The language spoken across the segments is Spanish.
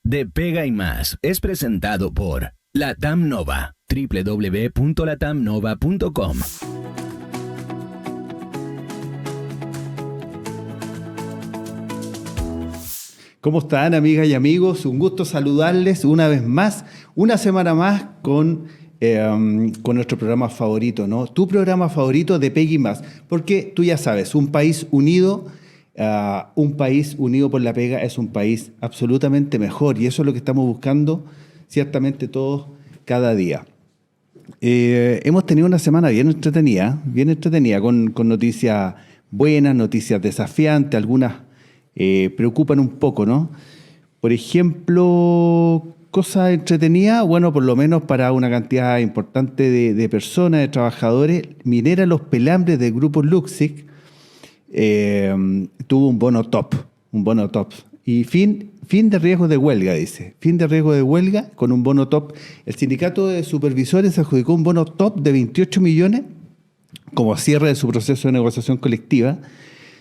de Pega y Más es presentado por Latam Nova, www.latamnova.com. ¿Cómo están, amigas y amigos? Un gusto saludarles una vez más, una semana más con nuestro programa favorito, ¿no? Tu programa favorito de Pega y Más, porque tú ya sabes, un país unido por la pega es un país absolutamente mejor, y eso es lo que estamos buscando ciertamente todos cada día. Hemos tenido una semana bien entretenida con noticias buenas, noticias desafiantes, algunas preocupan un poco, ¿no? Por ejemplo, cosas entretenidas, bueno, por lo menos para una cantidad importante de personas, de trabajadores, Minera Los Pelambres del grupo Luxic tuvo un bono top. Y fin de riesgo de huelga, dice. Fin de riesgo de huelga con un bono top. El sindicato de supervisores adjudicó un bono top de 28 millones como cierre de su proceso de negociación colectiva.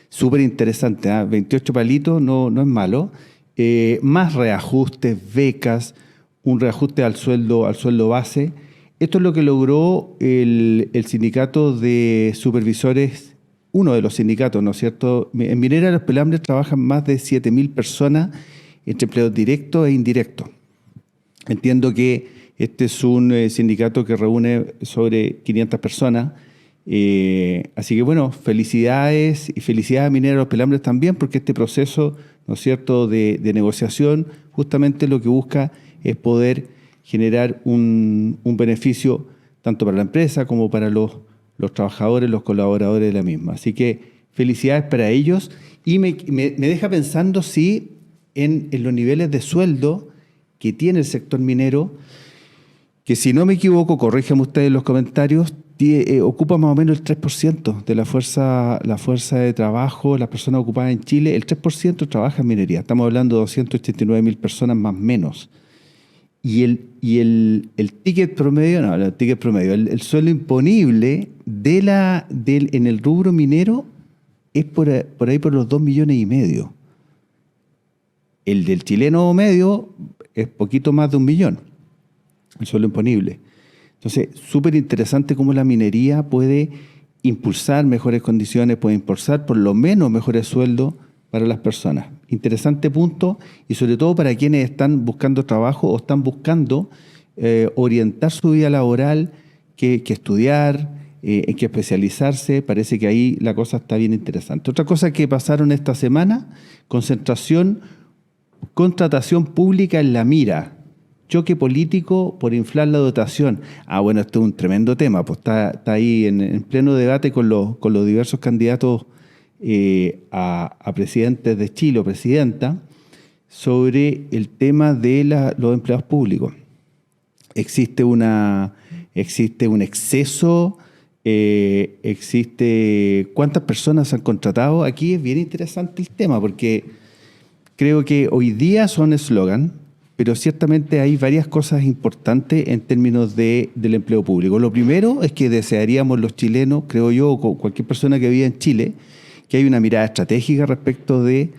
Súper interesante, ¿eh? 28 palitos, no es malo. Más reajustes, becas, un reajuste al sueldo base. Esto es lo que logró el sindicato de supervisores, uno de los sindicatos, ¿no es cierto? En Minera Los Pelambres trabajan más de 7.000 personas, entre empleados directos e indirectos. Entiendo que este es un sindicato que reúne sobre 500 personas. Así que bueno, felicidades a Minera Los Pelambres también, porque este proceso, ¿no es cierto?, de negociación justamente lo que busca es poder generar un beneficio tanto para la empresa como para los trabajadores, los colaboradores de la misma. Así que felicidades para ellos, y me deja pensando en los niveles de sueldo que tiene el sector minero, que si no me equivoco, corríjanme ustedes en los comentarios, ocupa más o menos el 3% de la fuerza de trabajo, las personas ocupadas en Chile, el 3% trabaja en minería. Estamos hablando de 289.000 personas más o menos. Y el ticket promedio, el sueldo imponible en el rubro minero es por ahí por los 2,5 millones. El del chileno medio es poquito más de 1 millón, el sueldo imponible. Entonces, súper interesante cómo la minería puede impulsar mejores condiciones, puede impulsar por lo menos mejores sueldos para las personas. Interesante punto, y sobre todo para quienes están buscando trabajo o están buscando orientar su vida laboral, que estudiar, en que especializarse. Parece que ahí la cosa está bien interesante. Otra cosa que pasaron esta semana: contratación pública en la mira. Choque político por inflar la dotación. Bueno, esto es un tremendo tema, pues está ahí en pleno debate con los diversos candidatos a presidentes de Chile o presidenta, sobre el tema de los empleados públicos. Existe un exceso, ¿cuántas personas han contratado? Aquí es bien interesante el tema, porque creo que hoy día son eslogan, pero ciertamente hay varias cosas importantes en términos del empleo público. Lo primero es que desearíamos los chilenos, creo yo, o cualquier persona que viva en Chile, que hay una mirada estratégica respecto de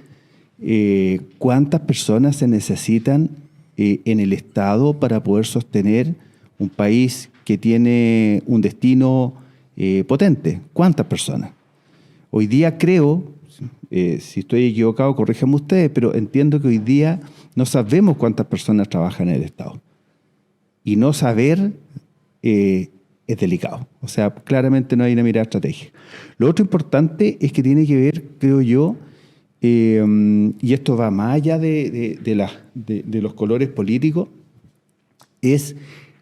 cuántas personas se necesitan en el Estado para poder sostener un país que tiene un destino potente. ¿Cuántas personas? Hoy día creo, si estoy equivocado, corríjanme ustedes, pero entiendo que hoy día no sabemos cuántas personas trabajan en el Estado. Y no saber es delicado. O sea, claramente no hay una mirada estratégica. Lo otro importante es que tiene que ver, creo yo, y esto va más allá de los colores políticos, es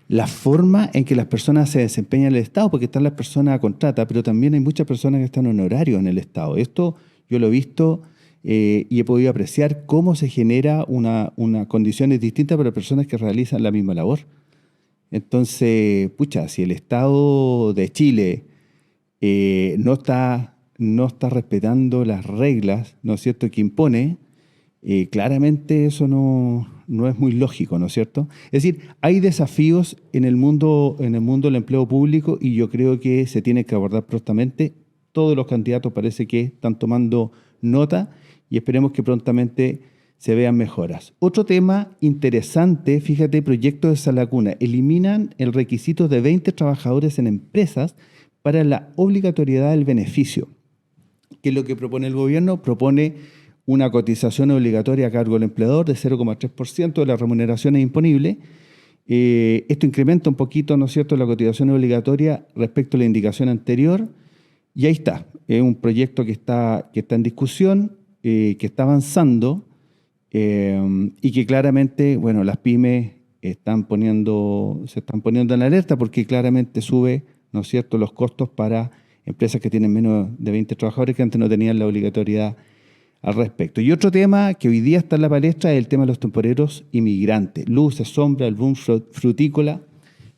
la forma en que las personas se desempeñan en el Estado, porque están las personas a contrata, pero también hay muchas personas que están honorarios en el Estado. Esto yo lo he visto y he podido apreciar cómo se genera una condiciones distintas para personas que realizan la misma labor. Entonces, si el Estado de Chile no está respetando las reglas, ¿no es cierto?, que impone, claramente eso no es muy lógico, ¿no es cierto? Es decir, hay desafíos en el mundo del empleo público, y yo creo que se tiene que abordar prontamente. Todos los candidatos parece que están tomando nota, y esperemos que prontamente se vean mejoras. Otro tema interesante, fíjate, proyecto de Salacuna. Eliminan el requisito de 20 trabajadores en empresas para la obligatoriedad del beneficio. ¿Qué es lo que propone el gobierno? Propone una cotización obligatoria a cargo del empleador de 0,3% de las remuneraciones imponibles. Esto incrementa un poquito, ¿no es cierto?, la cotización obligatoria respecto a la indicación anterior. Y ahí está. Es un proyecto que está en discusión, que está avanzando. Y que claramente, bueno, las pymes se están poniendo en alerta porque claramente sube, ¿no es cierto?, los costos para empresas que tienen menos de 20 trabajadores que antes no tenían la obligatoriedad al respecto. Y otro tema que hoy día está en la palestra es el tema de los temporeros inmigrantes. Luces, sombra, el boom frutícola.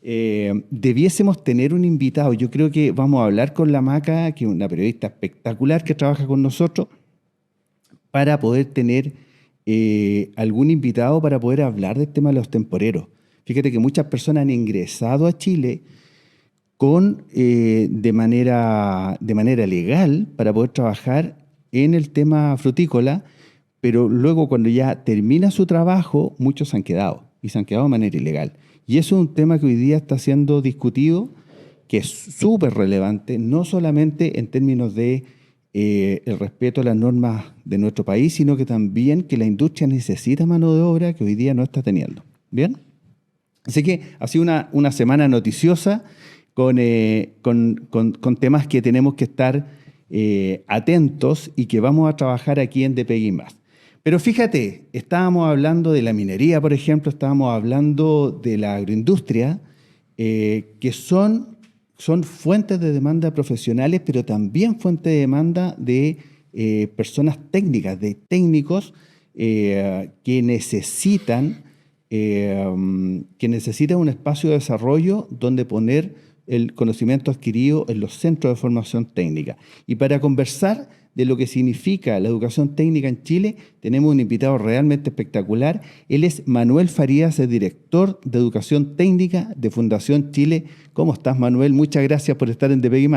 Debiésemos tener un invitado. Yo creo que vamos a hablar con la Maca, que es una periodista espectacular que trabaja con nosotros, para poder tener algún invitado para poder hablar del tema de los temporeros. Fíjate que muchas personas han ingresado a Chile de manera legal para poder trabajar en el tema frutícola, pero luego cuando ya termina su trabajo, muchos se han quedado de manera ilegal. Y eso es un tema que hoy día está siendo discutido, que es súper relevante, no solamente en términos de el respeto a las normas de nuestro país, sino que también que la industria necesita mano de obra que hoy día no está teniendo. ¿Bien? Así que ha sido una semana noticiosa con temas que tenemos que estar atentos y que vamos a trabajar aquí en DPI+. Pero fíjate, estábamos hablando de la minería, por ejemplo, estábamos hablando de la agroindustria, que son fuentes de demanda profesionales, pero también fuentes de demanda de personas técnicas, de técnicos que necesitan un espacio de desarrollo donde poner el conocimiento adquirido en los centros de formación técnica. Y para conversar de lo que significa la educación técnica en Chile, tenemos un invitado realmente espectacular. Él es Manuel Farías, el director de Educación Técnica de Fundación Chile. ¿Cómo estás, Manuel? Muchas gracias por estar en DPI+.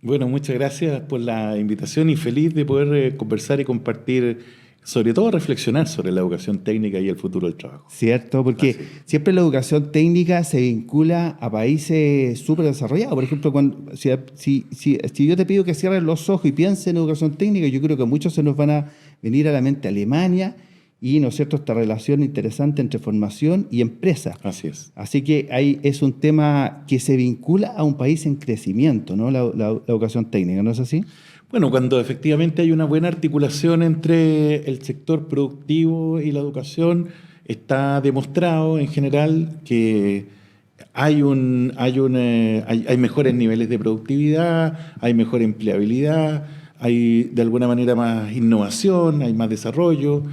Bueno, muchas gracias por la invitación y feliz de poder conversar y compartir, sobre todo reflexionar sobre la educación técnica y el futuro del trabajo. Cierto, porque siempre la educación técnica se vincula a países súper desarrollados. Por ejemplo, si yo te pido que cierres los ojos y pienses en educación técnica, yo creo que muchos se nos van a venir a la mente Alemania y, ¿no es cierto?, esta relación interesante entre formación y empresa. Así es. Así que ahí es un tema que se vincula a un país en crecimiento, ¿no? La educación técnica, ¿no es así? Bueno, cuando efectivamente hay una buena articulación entre el sector productivo y la educación, está demostrado en general que hay mejores niveles de productividad, hay mejor empleabilidad, hay de alguna manera más innovación, hay más desarrollo.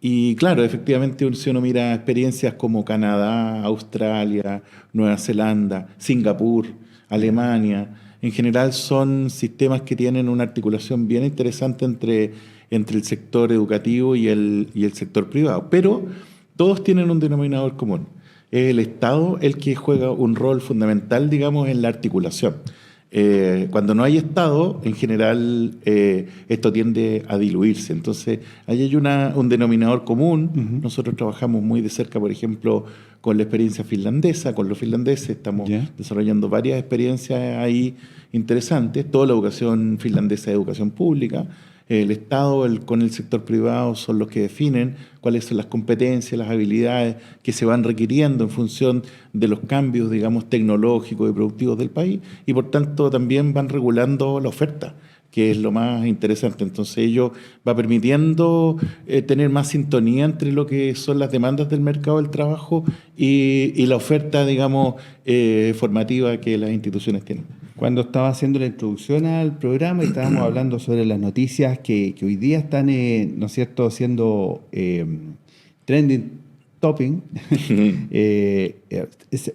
Y claro, efectivamente, si uno mira experiencias como Canadá, Australia, Nueva Zelanda, Singapur, Alemania, en general son sistemas que tienen una articulación bien interesante entre el sector educativo y el sector privado. Pero todos tienen un denominador común. Es el Estado el que juega un rol fundamental, digamos, en la articulación. Cuando no hay Estado, en general, esto tiende a diluirse. Entonces, ahí hay un denominador común. Uh-huh. Nosotros trabajamos muy de cerca, por ejemplo, con la experiencia finlandesa, con los finlandeses. Estamos desarrollando varias experiencias ahí interesantes. Toda la educación finlandesa es educación pública. El Estado con el sector privado son los que definen cuáles son las competencias, las habilidades que se van requiriendo en función de los cambios, digamos, tecnológicos y productivos del país, y por tanto también van regulando la oferta, que es lo más interesante. Entonces ello va permitiendo tener más sintonía entre lo que son las demandas del mercado del trabajo y la oferta, digamos, formativa que las instituciones tienen. Cuando estaba haciendo la introducción al programa y estábamos hablando sobre las noticias que hoy día están, ¿no es cierto?, siendo trending topping,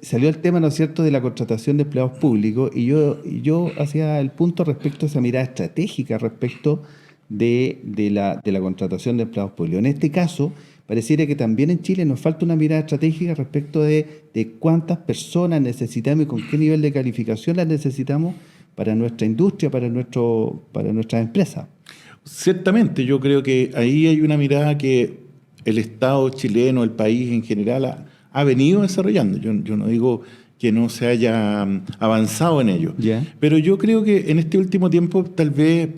salió el tema, ¿no es cierto?, de la contratación de empleados públicos y yo hacía el punto respecto a esa mirada estratégica respecto de la contratación de empleados públicos. En este caso, pareciera que también en Chile nos falta una mirada estratégica respecto de cuántas personas necesitamos y con qué nivel de calificación las necesitamos para nuestra industria, para nuestras empresas. Ciertamente, yo creo que ahí hay una mirada que el Estado chileno, el país en general, ha venido desarrollando. Yo no digo que no se haya avanzado en ello. Yeah. Pero yo creo que en este último tiempo tal vez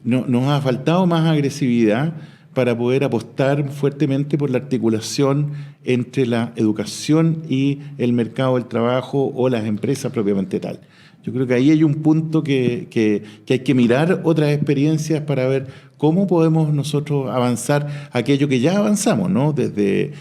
nos ha faltado más agresividad para poder apostar fuertemente por la articulación entre la educación y el mercado del trabajo o las empresas propiamente tal. Yo creo que ahí hay un punto que hay que mirar otras experiencias para ver cómo podemos nosotros avanzar aquello que ya avanzamos, ¿no? Desde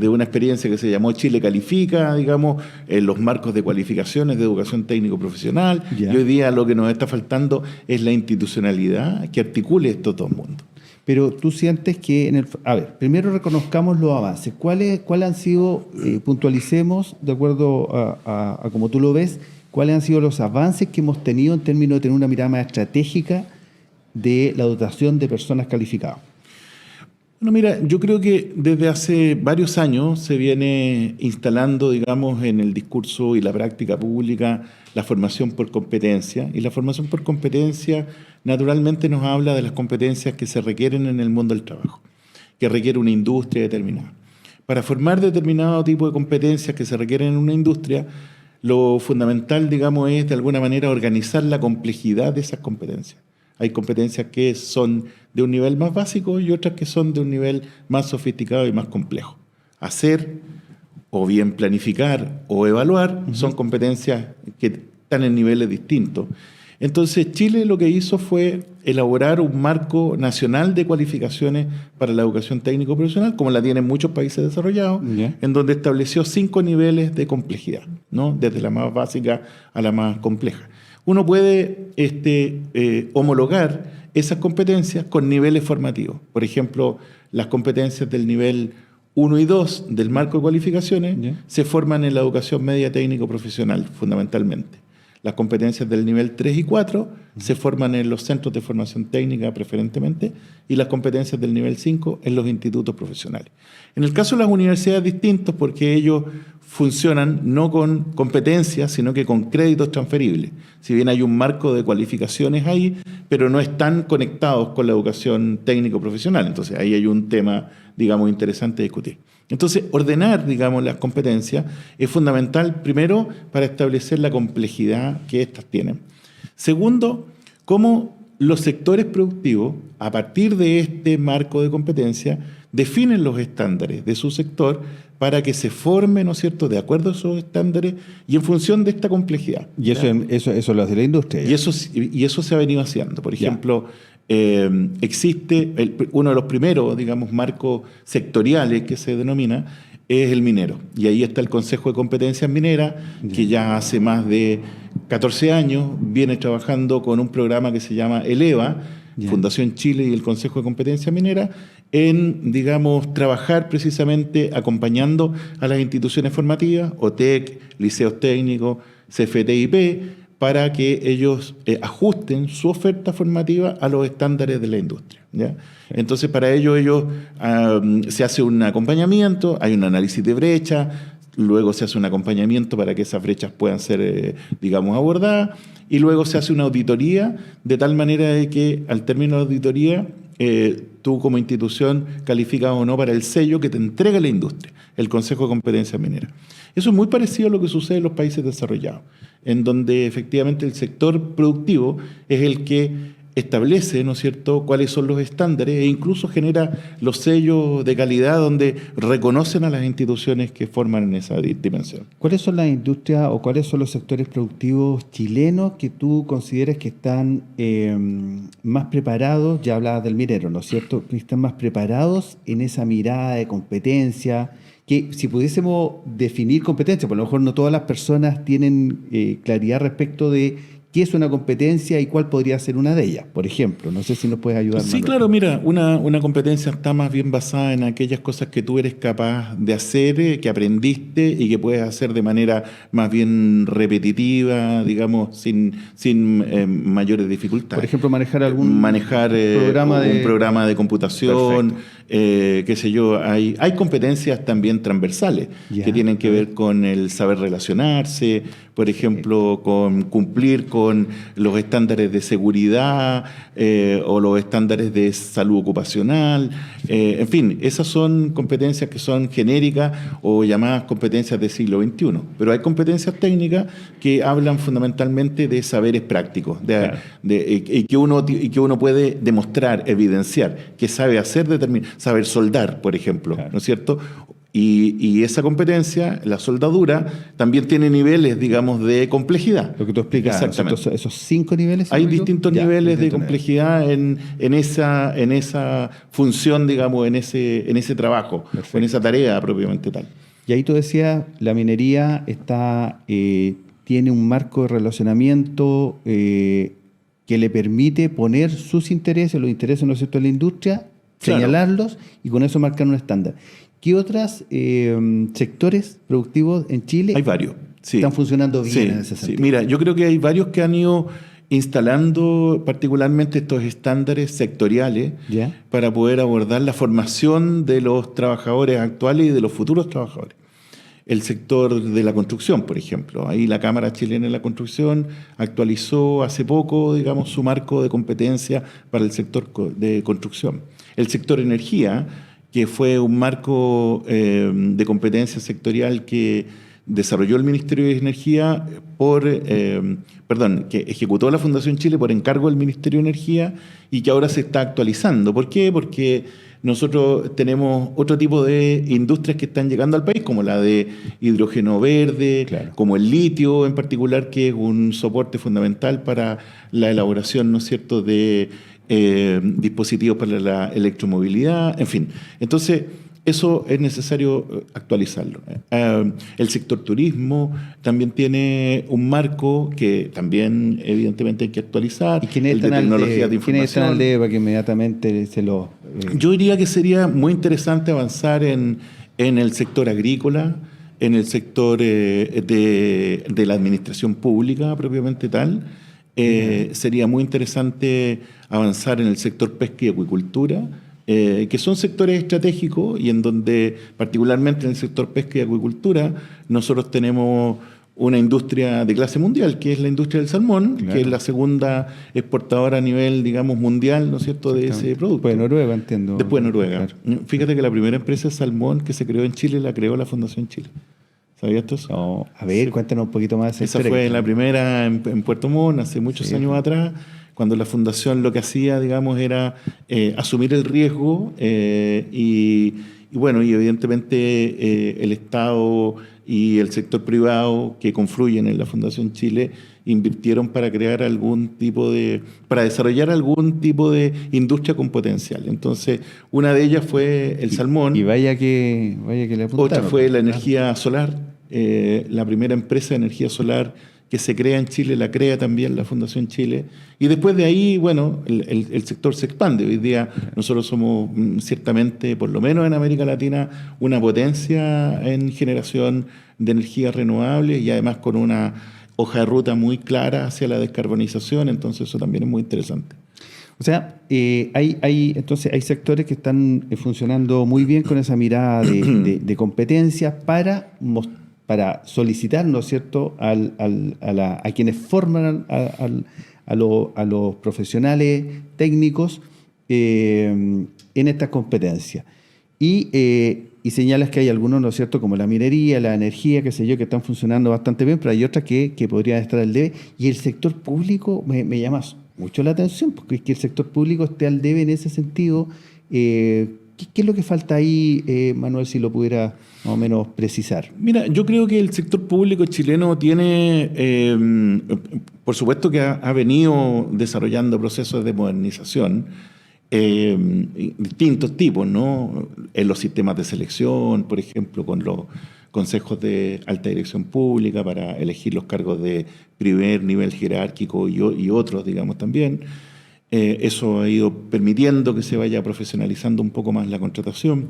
una experiencia que se llamó Chile Califica, digamos, en los marcos de cualificaciones de educación técnico-profesional. Yeah. Y hoy día lo que nos está faltando es la institucionalidad que articule estos dos mundos. Pero tú sientes que, a ver, primero reconozcamos los avances. ¿Cuáles han sido, puntualicemos, de acuerdo a como tú lo ves, cuáles han sido los avances que hemos tenido en términos de tener una mirada más estratégica de la dotación de personas calificadas? Bueno, mira, yo creo que desde hace varios años se viene instalando, digamos, en el discurso y la práctica pública la formación por competencia. Y la formación por competencia naturalmente nos habla de las competencias que se requieren en el mundo del trabajo, que requiere una industria determinada. Para formar determinado tipo de competencias que se requieren en una industria, lo fundamental, digamos, es de alguna manera organizar la complejidad de esas competencias. Hay competencias que son de un nivel más básico y otras que son de un nivel más sofisticado y más complejo. Hacer, o bien planificar o evaluar, son competencias que están en niveles distintos. Entonces, Chile lo que hizo fue elaborar un marco nacional de cualificaciones para la educación técnico-profesional, como la tienen muchos países desarrollados, en donde estableció 5 niveles de complejidad, ¿no? Desde la más básica a la más compleja. Uno puede homologar esas competencias con niveles formativos. Por ejemplo, las competencias del nivel 1 y 2 del marco de cualificaciones se forman en la educación media técnico-profesional, fundamentalmente. Las competencias del nivel 3 y 4 se forman en los centros de formación técnica preferentemente y las competencias del nivel 5 en los institutos profesionales. En el caso de las universidades distintos, porque ellos funcionan no con competencias, sino que con créditos transferibles. Si bien hay un marco de cualificaciones ahí, pero no están conectados con la educación técnico-profesional. Entonces ahí hay un tema, digamos, interesante a discutir. Entonces, ordenar, digamos, las competencias es fundamental, primero, para establecer la complejidad que éstas tienen. Segundo, cómo los sectores productivos, a partir de este marco de competencia, definen los estándares de su sector para que se forme, ¿no es cierto?, de acuerdo a esos estándares y en función de esta complejidad. Y eso lo hace la industria. Y eso se ha venido haciendo. Por ejemplo, existe uno de los primeros, digamos, marcos sectoriales que se denomina es el minero. Y ahí está el Consejo de Competencias Mineras, que ya hace más de 14 años viene trabajando con un programa que se llama ELEVA, Fundación Chile y el Consejo de Competencia Minera, en, digamos, trabajar precisamente acompañando a las instituciones formativas, OTEC, liceos técnicos, CFTIP, para que ellos ajusten su oferta formativa a los estándares de la industria, ¿ya? Entonces, para ello se hace un acompañamiento, hay un análisis de brecha, luego se hace un acompañamiento para que esas brechas puedan ser, digamos, abordadas, y luego se hace una auditoría, de tal manera de que al término de la auditoría, tú como institución calificas o no para el sello que te entrega la industria, el Consejo de Competencias Mineras. Eso es muy parecido a lo que sucede en los países desarrollados, en donde efectivamente el sector productivo es el que establece, ¿no es cierto?, cuáles son los estándares e incluso genera los sellos de calidad donde reconocen a las instituciones que forman en esa dimensión. ¿Cuáles son las industrias o cuáles son los sectores productivos chilenos que tú consideras que están más preparados? Ya hablabas del minero, ¿no es cierto?, que están más preparados en esa mirada de competencia, que si pudiésemos definir competencia, por lo mejor no todas las personas tienen claridad respecto de qué es una competencia y cuál podría ser una de ellas, por ejemplo. No sé si nos puedes ayudar. Sí, claro, mira, una competencia está más bien basada en aquellas cosas que tú eres capaz de hacer, que aprendiste y que puedes hacer de manera más bien repetitiva, digamos, sin mayores dificultades. Por ejemplo, manejar un programa de computación, qué sé yo. Hay competencias también transversales que tienen que ver con el saber relacionarse, por ejemplo, con cumplir con con los estándares de seguridad o los estándares de salud ocupacional. En fin, esas son competencias que son genéricas o llamadas competencias del siglo XXI. Pero hay competencias técnicas que hablan fundamentalmente de saberes prácticos y que uno puede demostrar, evidenciar, que sabe hacer, saber soldar, por ejemplo, ¿no es cierto? Y esa competencia, la soldadura, también tiene niveles, digamos, de complejidad. Lo que tú explicas, esos 5 niveles. Hay distintos niveles de complejidad en esa función, digamos, en ese trabajo, o en esa tarea propiamente tal. Y ahí tú decías, la minería tiene un marco de relacionamiento que le permite poner sus intereses, los intereses, ¿no es cierto?, de la industria, señalarlos y con eso marcar un estándar. ¿Qué otros sectores productivos en Chile hay varios, están funcionando bien en ese sentido? Mira, yo creo que hay varios que han ido instalando particularmente estos estándares sectoriales para poder abordar la formación de los trabajadores actuales y de los futuros trabajadores. El sector de la construcción, por ejemplo. Ahí la Cámara Chilena de la Construcción actualizó hace poco, digamos, su marco de competencia para el sector de construcción. El sector energía, que fue un marco de competencia sectorial que desarrolló el Ministerio de Energía que ejecutó la Fundación Chile por encargo del Ministerio de Energía y que ahora se está actualizando. ¿Por qué? Porque nosotros tenemos otro tipo de industrias que están llegando al país, como la de hidrógeno verde, como el litio en particular, que es un soporte fundamental para la elaboración, ¿no es cierto?, de dispositivos para la electromovilidad, en fin. Entonces, eso es necesario actualizarlo. El sector turismo también tiene un marco que también evidentemente hay que actualizar. ¿Y quiénes están al debe para que inmediatamente se lo...? Yo diría que sería muy interesante avanzar en el sector agrícola, en el sector de la administración pública propiamente tal. Sería muy interesante avanzar en el sector pesca y acuicultura, que son sectores estratégicos y en donde, particularmente en el sector pesca y acuicultura, nosotros tenemos una industria de clase mundial, que es la industria del salmón, que es la segunda exportadora a nivel, digamos, mundial, ¿no es cierto?, de ese producto. Después de Noruega, entiendo. Después de Noruega. Claro. Fíjate que la primera empresa de salmón que se creó en Chile la creó la Fundación Chile. ¿Sabías esto? No. A ver, cuéntanos un poquito más de esa fue la primera en Puerto Montt, hace muchos años atrás, cuando la fundación lo que hacía, digamos, era asumir el riesgo y evidentemente el Estado y el sector privado que confluyen en la Fundación Chile invirtieron para crear para desarrollar algún tipo de industria con potencial. Entonces, una de ellas fue el salmón. Y vaya que le apuntaron. Otra fue la energía solar. La primera empresa de energía solar que se crea en Chile, la crea también la Fundación Chile. Y después de ahí, bueno, el sector se expande. Hoy día nosotros somos ciertamente, por lo menos en América Latina, una potencia en generación de energías renovables y además con una hoja de ruta muy clara hacia la descarbonización. Entonces eso también es muy interesante. O sea, entonces hay sectores que están funcionando muy bien con esa mirada de competencia para solicitar, ¿no es cierto?, a quienes forman a los profesionales técnicos en estas competencias. Y señalas que hay algunos, ¿no es cierto?, como la minería, la energía, qué sé yo, que están funcionando bastante bien, pero hay otras que podrían estar al debe. Y el sector público me llama mucho la atención, porque es que el sector público esté al debe en ese sentido. ¿Qué es lo que falta ahí, Manuel, si lo pudiera más o menos precisar? Mira, yo creo que el sector público chileno tiene, por supuesto que ha venido desarrollando procesos de modernización, distintos tipos, ¿no? En los sistemas de selección, por ejemplo, con los consejos de alta dirección pública para elegir los cargos de primer nivel jerárquico y otros, digamos, también. Eso ha ido permitiendo que se vaya profesionalizando un poco más la contratación.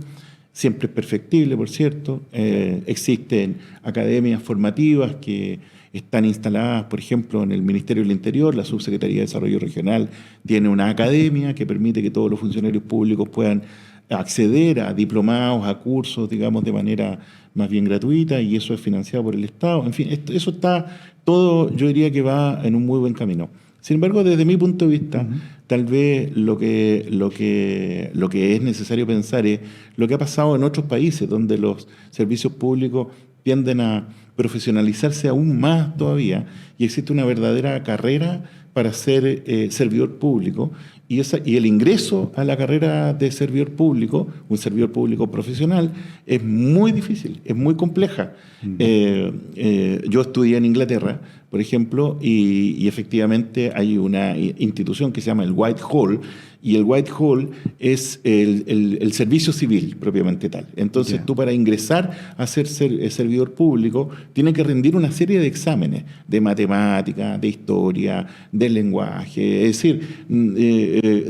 Siempre es perfectible, por cierto. Existen academias formativas que están instaladas, por ejemplo, en el Ministerio del Interior. La Subsecretaría de Desarrollo Regional tiene una academia que permite que todos los funcionarios públicos puedan acceder a diplomados, a cursos, digamos, de manera más bien gratuita, y eso es financiado por el Estado. En fin, eso está todo, yo diría que va en un muy buen camino. Sin embargo, desde mi punto de vista, tal vez lo que es necesario pensar es lo que ha pasado en otros países, donde los servicios públicos tienden a profesionalizarse aún más todavía, y existe una verdadera carrera para ser servidor público, y el ingreso a la carrera de servidor público, un servidor público profesional, es muy difícil, es muy compleja. Yo estudié en Inglaterra, por ejemplo, y efectivamente hay una institución que se llama el Whitehall, y el Whitehall es el servicio civil propiamente tal. Entonces tú, para ingresar a ser servidor público, tienes que rendir una serie de exámenes de matemática, de historia, de lenguaje, es decir,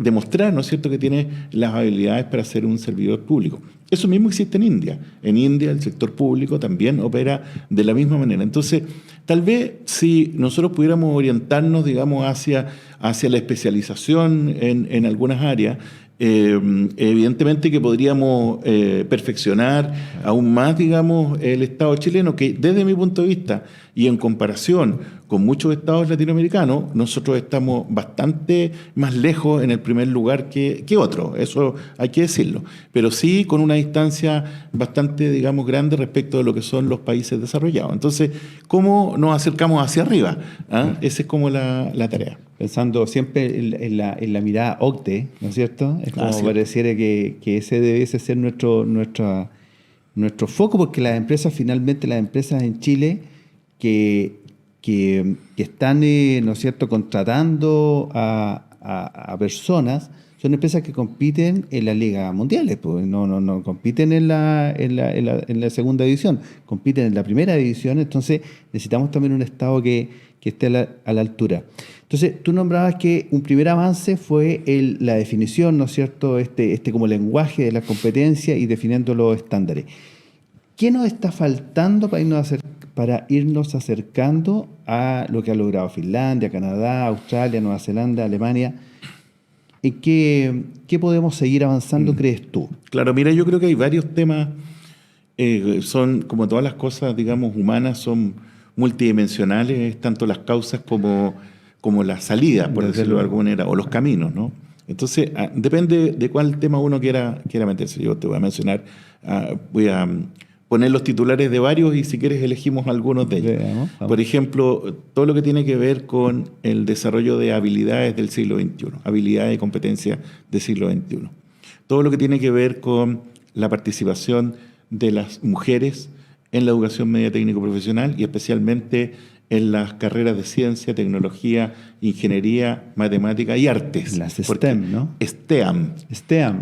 demostrar, ¿no es cierto?, que tienes las habilidades para ser un servidor público. Eso mismo existe en India. En India el sector público también opera de la misma manera. Entonces, tal vez si nosotros pudiéramos orientarnos, digamos, hacia la especialización en algunas áreas, evidentemente que podríamos perfeccionar aún más, digamos, el Estado chileno, que desde mi punto de vista y en comparación con muchos estados latinoamericanos, nosotros estamos bastante más lejos en el primer lugar que otros, eso hay que decirlo, pero sí con una distancia bastante, digamos, grande respecto de lo que son los países desarrollados. Entonces, ¿cómo nos acercamos hacia arriba? Esa es como la tarea. Pensando siempre en la mirada OCDE, ¿no es cierto? Es como pareciera que ese debiese ser nuestro foco, porque las empresas en Chile que están, ¿no es cierto?, contratando a personas, son empresas que compiten en las ligas mundiales, pues no compiten en la segunda división, compiten en la primera división. Entonces necesitamos también un Estado que esté a la altura. Entonces, tú nombrabas que un primer avance fue la definición, ¿no es cierto?, como lenguaje de la competencia y definiendo los estándares. ¿Qué nos está faltando para irnos acercando a lo que ha logrado Finlandia, Canadá, Australia, Nueva Zelanda, Alemania? ¿En qué podemos seguir avanzando, crees tú? Claro, mira, yo creo que hay varios temas, son, como todas las cosas, digamos, humanas, son multidimensionales, tanto las causas como las salidas, por decirlo de alguna manera, o los caminos, ¿no? Entonces, depende de cuál tema uno quiera meterse. Yo te voy a mencionar, voy a poner los titulares de varios, y si quieres elegimos algunos de ellos. Vamos. Por ejemplo, todo lo que tiene que ver con el desarrollo de habilidades del siglo XXI, habilidades y competencias del siglo XXI. Todo lo que tiene que ver con la participación de las mujeres en la educación media técnico profesional, y especialmente en las carreras de ciencia, tecnología, ingeniería, matemática y artes. Las STEM, ¿no? STEAM.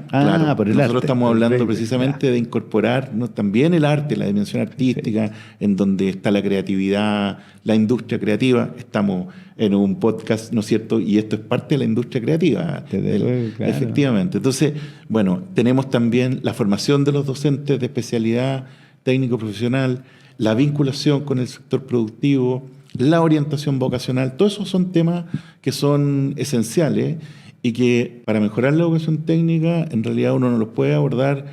Claro, por el arte. Nosotros estamos hablando precisamente de incorporar también el arte, la dimensión artística, en donde está la creatividad, la industria creativa. Estamos en un podcast, ¿no es cierto? Y esto es parte de la industria creativa. Efectivamente. Entonces, bueno, tenemos también la formación de los docentes de especialidad técnico profesional, la vinculación con el sector productivo, la orientación vocacional. Todos esos son temas que son esenciales y que para mejorar la educación técnica en realidad uno no los puede abordar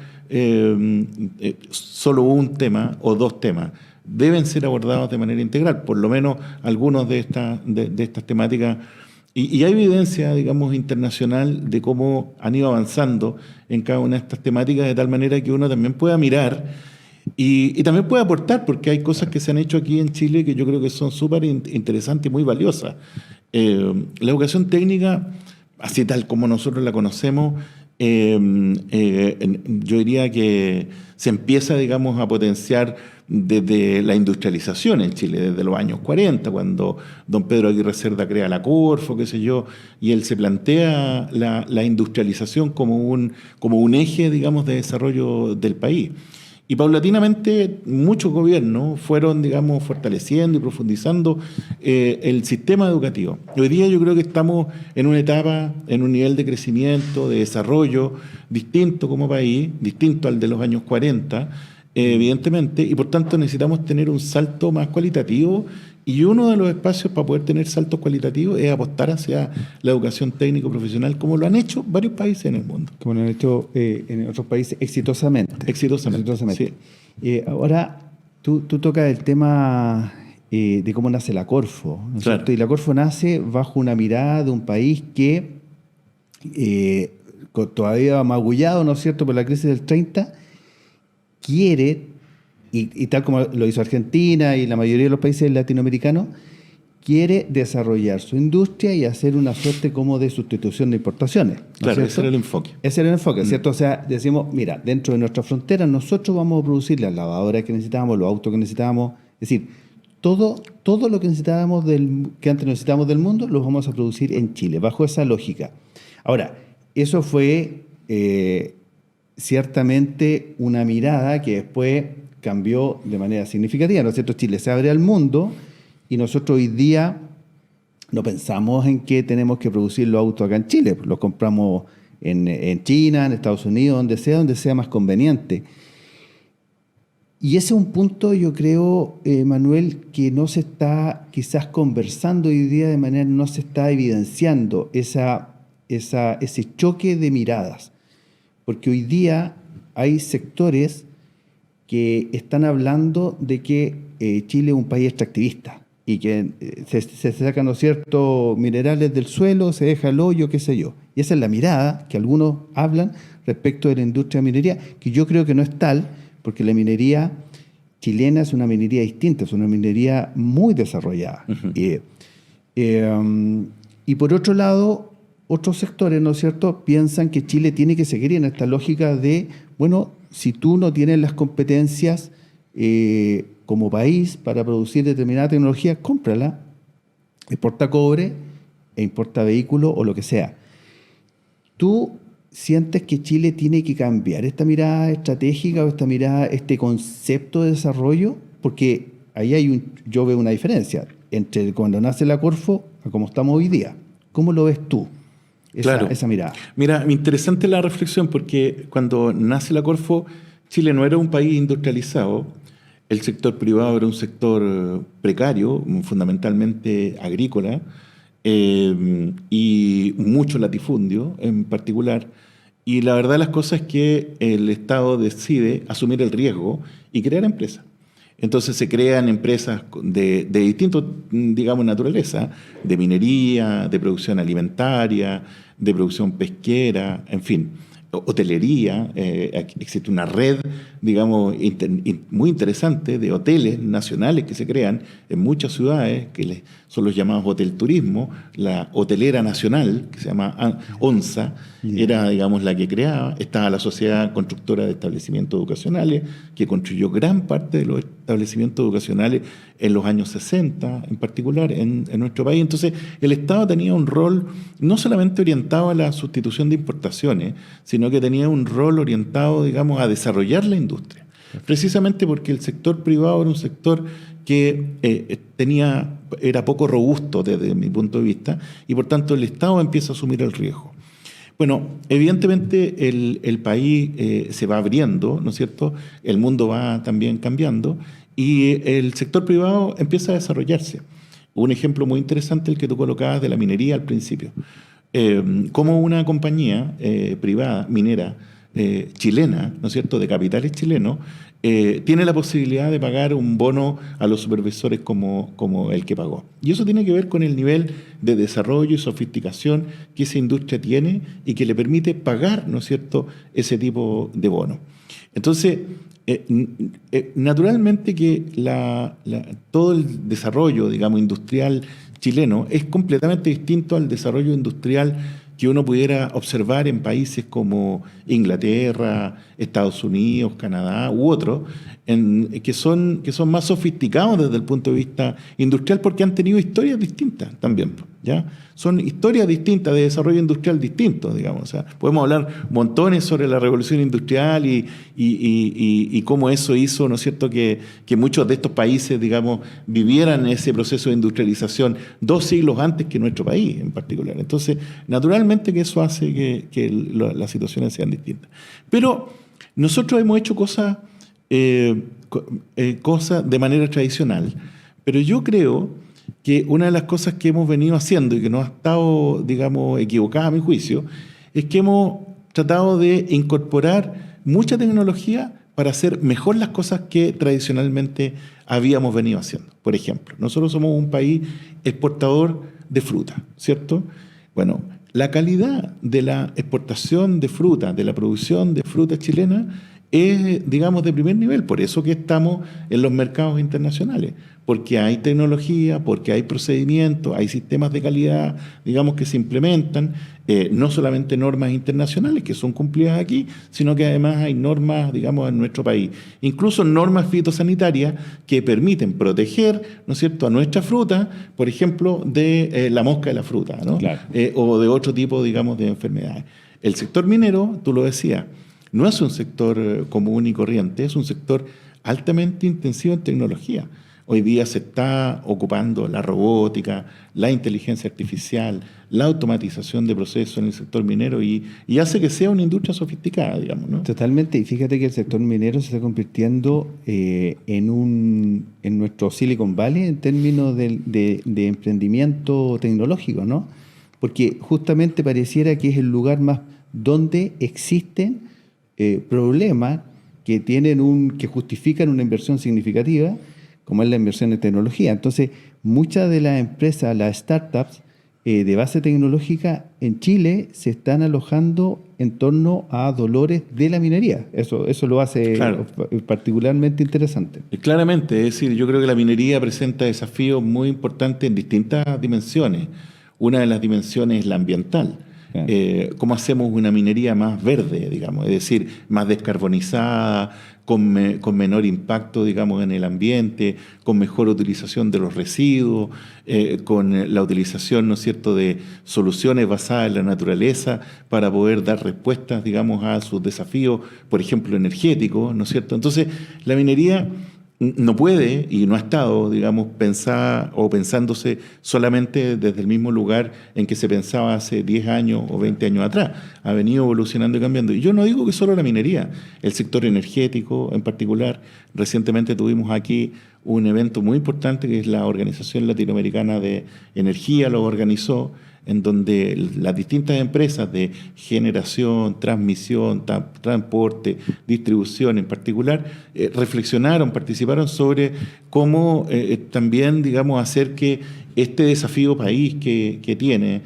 solo un tema o dos temas. Deben ser abordados de manera integral, por lo menos algunos de estas temáticas. Y hay evidencia, digamos, internacional de cómo han ido avanzando en cada una de estas temáticas, de tal manera que uno también pueda mirar y también puede aportar, porque hay cosas que se han hecho aquí en Chile que yo creo que son súper interesantes y muy valiosas. La educación técnica, así tal como nosotros la conocemos, yo diría que se empieza, digamos, a potenciar desde la industrialización en Chile, desde los años 40, cuando don Pedro Aguirre Cerda crea la Corfo, qué sé yo, y él se plantea la industrialización como un eje, digamos, de desarrollo del país. Y paulatinamente muchos gobiernos fueron, digamos, fortaleciendo y profundizando el sistema educativo. Hoy día yo creo que estamos en una etapa, en un nivel de crecimiento, de desarrollo distinto como país, distinto al de los años 40, evidentemente, y por tanto necesitamos tener un salto más cualitativo, y uno de los espacios para poder tener saltos cualitativos es apostar hacia la educación técnico-profesional, como lo han hecho varios países en el mundo. Como lo han hecho en otros países exitosamente. Sí. Ahora, tú tocas el tema de cómo nace la Corfo, ¿no es Claro. cierto? Y la Corfo nace bajo una mirada de un país que, todavía magullado, ¿no es cierto?, por la crisis del 30, quiere, y tal como lo hizo Argentina y la mayoría de los países latinoamericanos, quiere desarrollar su industria y hacer una suerte como de sustitución de importaciones, ¿no es Claro, cierto? ese era el enfoque. Ese era el enfoque, ¿cierto? O sea, decimos, mira, dentro de nuestras fronteras nosotros vamos a producir las lavadoras que necesitábamos, los autos que necesitábamos, es decir, todo lo que necesitábamos que antes necesitábamos del mundo, lo vamos a producir en Chile, bajo esa lógica. Ahora, eso fue ciertamente una mirada que después cambió de manera significativa, ¿no es cierto? Chile se abre al mundo y nosotros hoy día no pensamos en que tenemos que producir los autos acá en Chile, los compramos en China, en Estados Unidos, donde sea más conveniente. Y ese es un punto, yo creo, Manuel, que no se está quizás conversando hoy día de manera, no se está evidenciando ese choque de miradas. Porque hoy día hay sectores que están hablando de que Chile es un país extractivista y que se sacan, ¿no es cierto?, minerales del suelo, se deja el hoyo, qué sé yo. Y esa es la mirada que algunos hablan respecto de la industria de minería, que yo creo que no es tal, porque la minería chilena es una minería distinta, es una minería muy desarrollada. Uh-huh. Y por otro lado, otros sectores, ¿no es cierto?, piensan que Chile tiene que seguir en esta lógica de, bueno, si tú no tienes las competencias como país para producir determinada tecnología, cómprala, exporta cobre e importa vehículos o lo que sea. ¿Tú sientes que Chile tiene que cambiar esta mirada estratégica o esta mirada, este concepto de desarrollo? Porque ahí yo veo una diferencia entre cuando nace la Corfo a cómo estamos hoy día. ¿Cómo lo ves tú, esa mirada? Mira, interesante la reflexión, porque cuando nace la Corfo, Chile no era un país industrializado. El sector privado era un sector precario, fundamentalmente agrícola, y mucho latifundio en particular. Y la verdad de las cosas es que el Estado decide asumir el riesgo y crear empresas. Entonces se crean empresas de distintos, digamos, naturaleza, de minería, de producción alimentaria, de producción pesquera, en fin, hotelería. Existe una red, digamos, muy interesante de hoteles nacionales que se crean en muchas ciudades, que son los llamados hotel turismo. La hotelera nacional, que se llama ONSA, era, digamos, la que creaba. Estaba la Sociedad Constructora de Establecimientos Educacionales, que construyó gran parte de los establecimientos educacionales en los años 60, en particular, en nuestro país. Entonces, el Estado tenía un rol no solamente orientado a la sustitución de importaciones, sino que tenía un rol orientado, digamos, a desarrollar la industria. Precisamente porque el sector privado era un sector que era poco robusto desde mi punto de vista, y por tanto el Estado empieza a asumir el riesgo. Bueno, evidentemente el país se va abriendo, ¿no es cierto? El mundo va también cambiando y el sector privado empieza a desarrollarse. Un ejemplo muy interesante el que tú colocabas de la minería al principio. Como una compañía privada, minera, chilena, ¿no es cierto?, de capitales chilenos, tiene la posibilidad de pagar un bono a los supervisores como el que pagó. Y eso tiene que ver con el nivel de desarrollo y sofisticación que esa industria tiene y que le permite pagar, ¿no es cierto?, ese tipo de bono. Entonces, naturalmente que todo el desarrollo, digamos, industrial chileno es completamente distinto al desarrollo industrial que uno pudiera observar en países como Inglaterra, Estados Unidos, Canadá u otros, que son más sofisticados desde el punto de vista industrial porque han tenido historias distintas también, ¿ya? Son historias distintas de desarrollo industrial distintos, digamos. O sea, podemos hablar montones sobre la revolución industrial y cómo eso hizo, ¿no es cierto?, que muchos de estos países, digamos, vivieran ese proceso de industrialización 2 siglos antes que nuestro país en particular. Entonces, naturalmente que eso hace que las situaciones sean distintas. Pero nosotros hemos hecho cosas cosas de manera tradicional. Pero yo creo que una de las cosas que hemos venido haciendo y que no ha estado, digamos, equivocada a mi juicio, es que hemos tratado de incorporar mucha tecnología para hacer mejor las cosas que tradicionalmente habíamos venido haciendo. Por ejemplo, nosotros somos un país exportador de fruta, ¿cierto? Bueno, la calidad de la exportación de fruta, de la producción de fruta chilena, es, digamos, de primer nivel. Por eso que estamos en los mercados internacionales, porque hay tecnología, porque hay procedimientos, hay sistemas de calidad, digamos, que se implementan, no solamente normas internacionales que son cumplidas aquí, sino que además hay normas, digamos, en nuestro país, incluso normas fitosanitarias que permiten proteger, ¿no es cierto?, a nuestra fruta, por ejemplo, de la mosca de la fruta, ¿no? Claro. O de otro tipo, digamos, de enfermedades. El sector minero, tú lo decías, no es un sector común y corriente, es un sector altamente intensivo en tecnología. Hoy día se está ocupando la robótica, la inteligencia artificial, la automatización de procesos en el sector minero y hace que sea una industria sofisticada, digamos, ¿no? Totalmente, y fíjate que el sector minero se está convirtiendo en nuestro Silicon Valley en términos de emprendimiento tecnológico, ¿no? Porque justamente pareciera que es el lugar más donde existen problemas que justifican una inversión significativa, como es la inversión en tecnología. Entonces, muchas de las empresas, las startups de base tecnológica en Chile se están alojando en torno a dolores de la minería. Eso lo hace Claro. particularmente interesante. Claramente, es decir, yo creo que la minería presenta desafíos muy importantes en distintas dimensiones. Una de las dimensiones es la ambiental. Claro. ¿Cómo hacemos una minería más verde, digamos? Es decir, más descarbonizada, con menor impacto, digamos, en el ambiente, con mejor utilización de los residuos, con la utilización, ¿no es cierto?, de soluciones basadas en la naturaleza para poder dar respuestas, digamos, a sus desafíos, por ejemplo, energéticos, ¿no es cierto? Entonces, la minería no puede y no ha estado, digamos, pensada o pensándose solamente desde el mismo lugar en que se pensaba hace 10 años o 20 años atrás. Ha venido evolucionando y cambiando. Y yo no digo que solo la minería, el sector energético en particular. Recientemente tuvimos aquí un evento muy importante que es la Organización Latinoamericana de Energía, lo organizó, en donde las distintas empresas de generación, transmisión, transporte, distribución en particular, reflexionaron, participaron sobre cómo también, digamos, hacer que este desafío país que tiene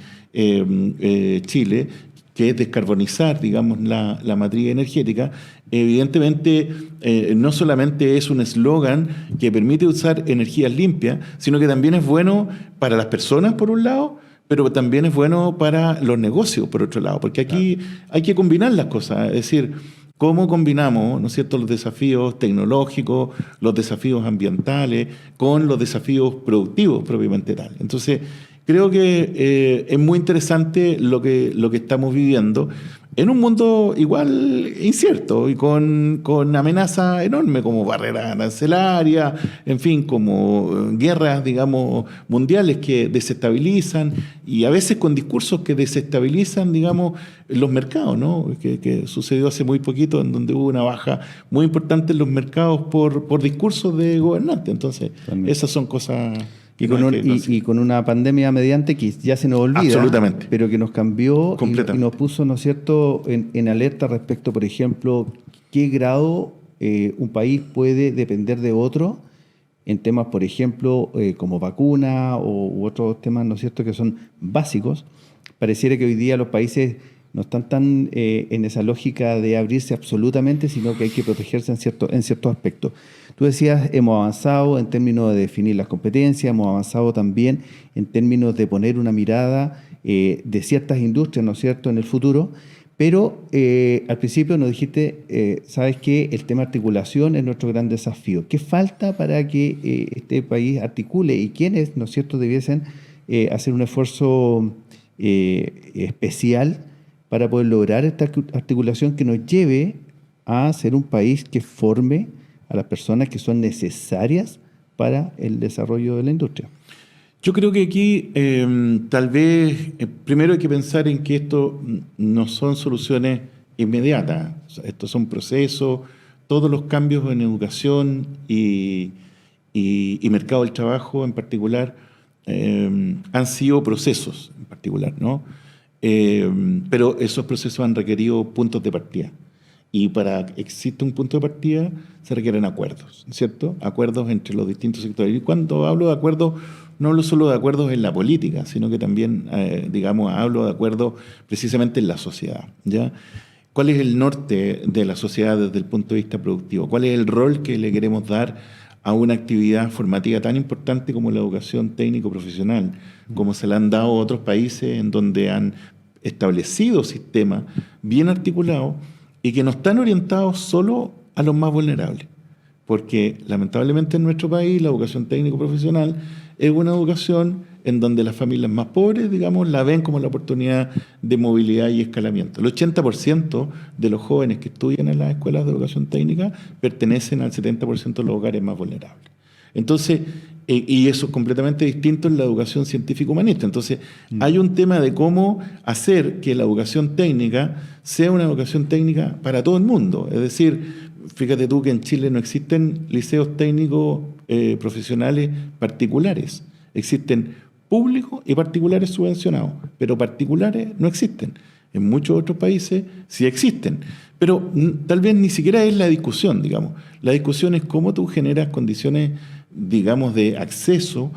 Chile, que es descarbonizar, digamos, la matriz energética, evidentemente no solamente es un eslogan que permite usar energías limpias, sino que también es bueno para las personas, por un lado, pero también es bueno para los negocios, por otro lado, porque aquí hay que combinar las cosas, es decir, cómo combinamos, ¿no es cierto?, los desafíos tecnológicos, los desafíos ambientales, con los desafíos productivos propiamente tal. Entonces, creo que es muy interesante lo que estamos viviendo en un mundo igual incierto y con amenazas enormes como barreras arancelarias, en fin, como guerras, digamos, mundiales que desestabilizan y a veces con discursos que desestabilizan, digamos, los mercados, ¿no? Que sucedió hace muy poquito en donde hubo una baja muy importante en los mercados por discursos de gobernantes. Entonces, También. esas son cosas... Y con una pandemia mediante que ya se nos olvida, Absolutamente. pero que nos cambió y Completamente. nos puso, ¿no es cierto?, en alerta respecto, por ejemplo, qué grado un país puede depender de otro en temas, por ejemplo, como vacuna u otros temas, ¿no es cierto?, que son básicos. Pareciera que hoy día los países no están tan en esa lógica de abrirse absolutamente, sino que hay que protegerse en ciertos aspectos. Tú decías, hemos avanzado en términos de definir las competencias, hemos avanzado también en términos de poner una mirada de ciertas industrias, ¿no es cierto?, en el futuro, pero al principio nos dijiste, ¿sabes qué? El tema articulación es nuestro gran desafío. ¿Qué falta para que este país articule y quiénes, ¿no es cierto?, debiesen hacer un esfuerzo especial para poder lograr esta articulación que nos lleve a ser un país que forme a las personas que son necesarias para el desarrollo de la industria? Yo creo que aquí tal vez primero hay que pensar en que esto no son soluciones inmediatas, estos son procesos, todos los cambios en educación y mercado del trabajo en particular han sido procesos en particular, ¿no? Pero esos procesos han requerido puntos de partida. Y para que exista un punto de partida se requieren acuerdos, ¿cierto? Acuerdos entre los distintos sectores. Y cuando hablo de acuerdos, no hablo solo de acuerdos en la política, sino que también, hablo de acuerdos precisamente en la sociedad, ¿ya? ¿Cuál es el norte de la sociedad desde el punto de vista productivo? ¿Cuál es el rol que le queremos dar a una actividad formativa tan importante como la educación técnico-profesional, como se le han dado a otros países en donde han establecido sistemas bien articulados y que no están orientados solo a los más vulnerables? Porque lamentablemente en nuestro país la educación técnico-profesional es una educación en donde las familias más pobres, digamos, la ven como la oportunidad de movilidad y escalamiento. El 80% de los jóvenes que estudian en las escuelas de educación técnica pertenecen al 70% de los hogares más vulnerables. Entonces, y eso es completamente distinto en la educación científico-humanista. Entonces, hay un tema de cómo hacer que la educación técnica sea una educación técnica para todo el mundo. Es decir, fíjate tú que en Chile no existen liceos técnicos profesionales particulares. Existen públicos y particulares subvencionados, pero particulares no existen. En muchos otros países sí existen. Pero tal vez ni siquiera es la discusión, digamos. La discusión es cómo tú generas condiciones, digamos, de acceso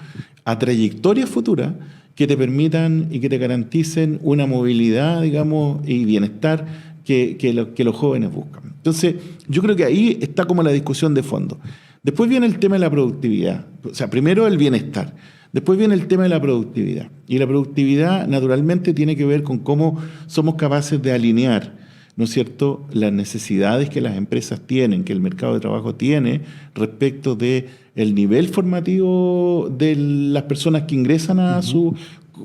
a trayectorias futuras que te permitan y que te garanticen una movilidad, digamos, y bienestar que los jóvenes buscan. Entonces, yo creo que ahí está como la discusión de fondo. Después viene el tema de la productividad. O sea, primero el bienestar. Después viene el tema de la productividad. Y la productividad, naturalmente, tiene que ver con cómo somos capaces de alinear, ¿no es cierto?, las necesidades que las empresas tienen, que el mercado de trabajo tiene, respecto del nivel formativo de las personas que ingresan a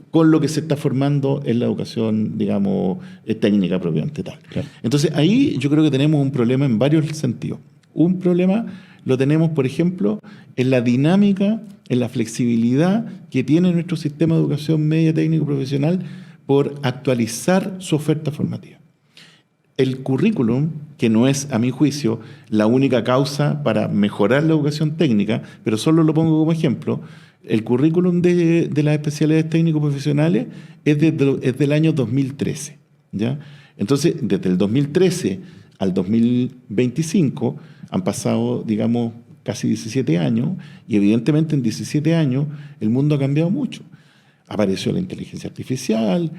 con lo que se está formando en la educación, digamos, técnica propiamente tal. Claro. Entonces, ahí yo creo que tenemos un problema en varios sentidos. Un problema lo tenemos, por ejemplo, en la dinámica, en la flexibilidad que tiene nuestro sistema de educación media técnico profesional por actualizar su oferta formativa. El currículum, que no es, a mi juicio, la única causa para mejorar la educación técnica, pero solo lo pongo como ejemplo, el currículum de las especialidades técnico-profesionales es del año 2013, ¿ya? Entonces, desde el 2013 al 2025 han pasado, digamos, casi 17 años, y evidentemente en 17 años el mundo ha cambiado mucho. Apareció la inteligencia artificial,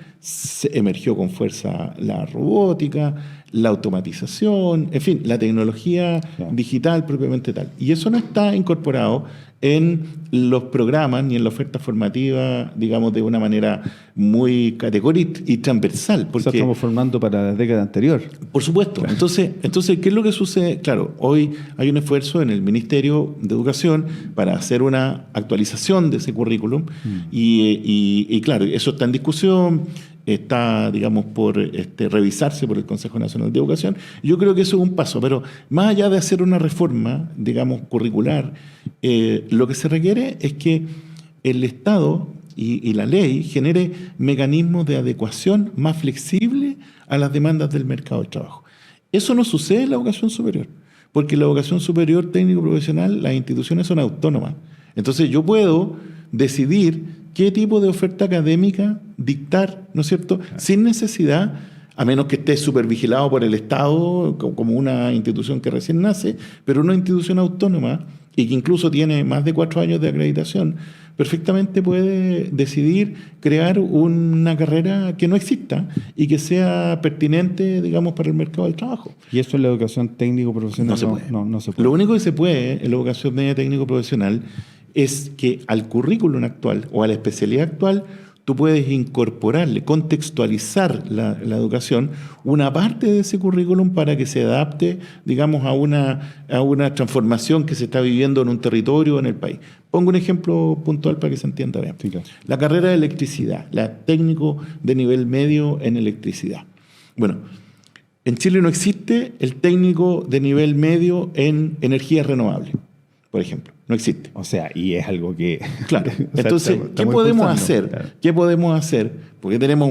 emergió con fuerza la robótica, la automatización, en fin, la tecnología digital propiamente tal. Y eso no está incorporado en los programas ni en la oferta formativa, digamos, de una manera muy categórica y transversal. Porque estamos formando para la década anterior. Por supuesto. Claro. Entonces, ¿qué es lo que sucede? Claro, hoy hay un esfuerzo en el Ministerio de Educación para hacer una actualización de ese currículum y claro, eso está en discusión. Está, digamos, por revisarse por el Consejo Nacional de Educación. Yo creo que eso es un paso, pero más allá de hacer una reforma, digamos, curricular, lo que se requiere es que el Estado y la ley genere mecanismos de adecuación más flexibles a las demandas del mercado de trabajo. Eso no sucede en la educación superior, porque en la educación superior técnico-profesional las instituciones son autónomas. Entonces yo puedo decidir qué tipo de oferta académica dictar, ¿no es cierto?, sin necesidad, a menos que esté supervigilado por el Estado, como una institución que recién nace, pero una institución autónoma y que incluso tiene más de 4 años de acreditación, perfectamente puede decidir crear una carrera que no exista y que sea pertinente, digamos, para el mercado del trabajo. ¿Y eso en la educación técnico-profesional? No se puede. No se puede. Lo único que se puede en la educación media técnico-profesional es que al currículum actual o a la especialidad actual tú puedes incorporarle, contextualizar la educación, una parte de ese currículum para que se adapte, digamos, a una transformación que se está viviendo en un territorio o en el país. Pongo un ejemplo puntual para que se entienda bien. Sí, claro. La carrera de electricidad, la técnico de nivel medio en electricidad. Bueno, en Chile no existe el técnico de nivel medio en energías renovables. por ejemplo. No existe. O sea, y es algo que... Claro. o sea, Entonces, ¿qué podemos hacer? Claro. ¿Qué podemos hacer? Porque tenemos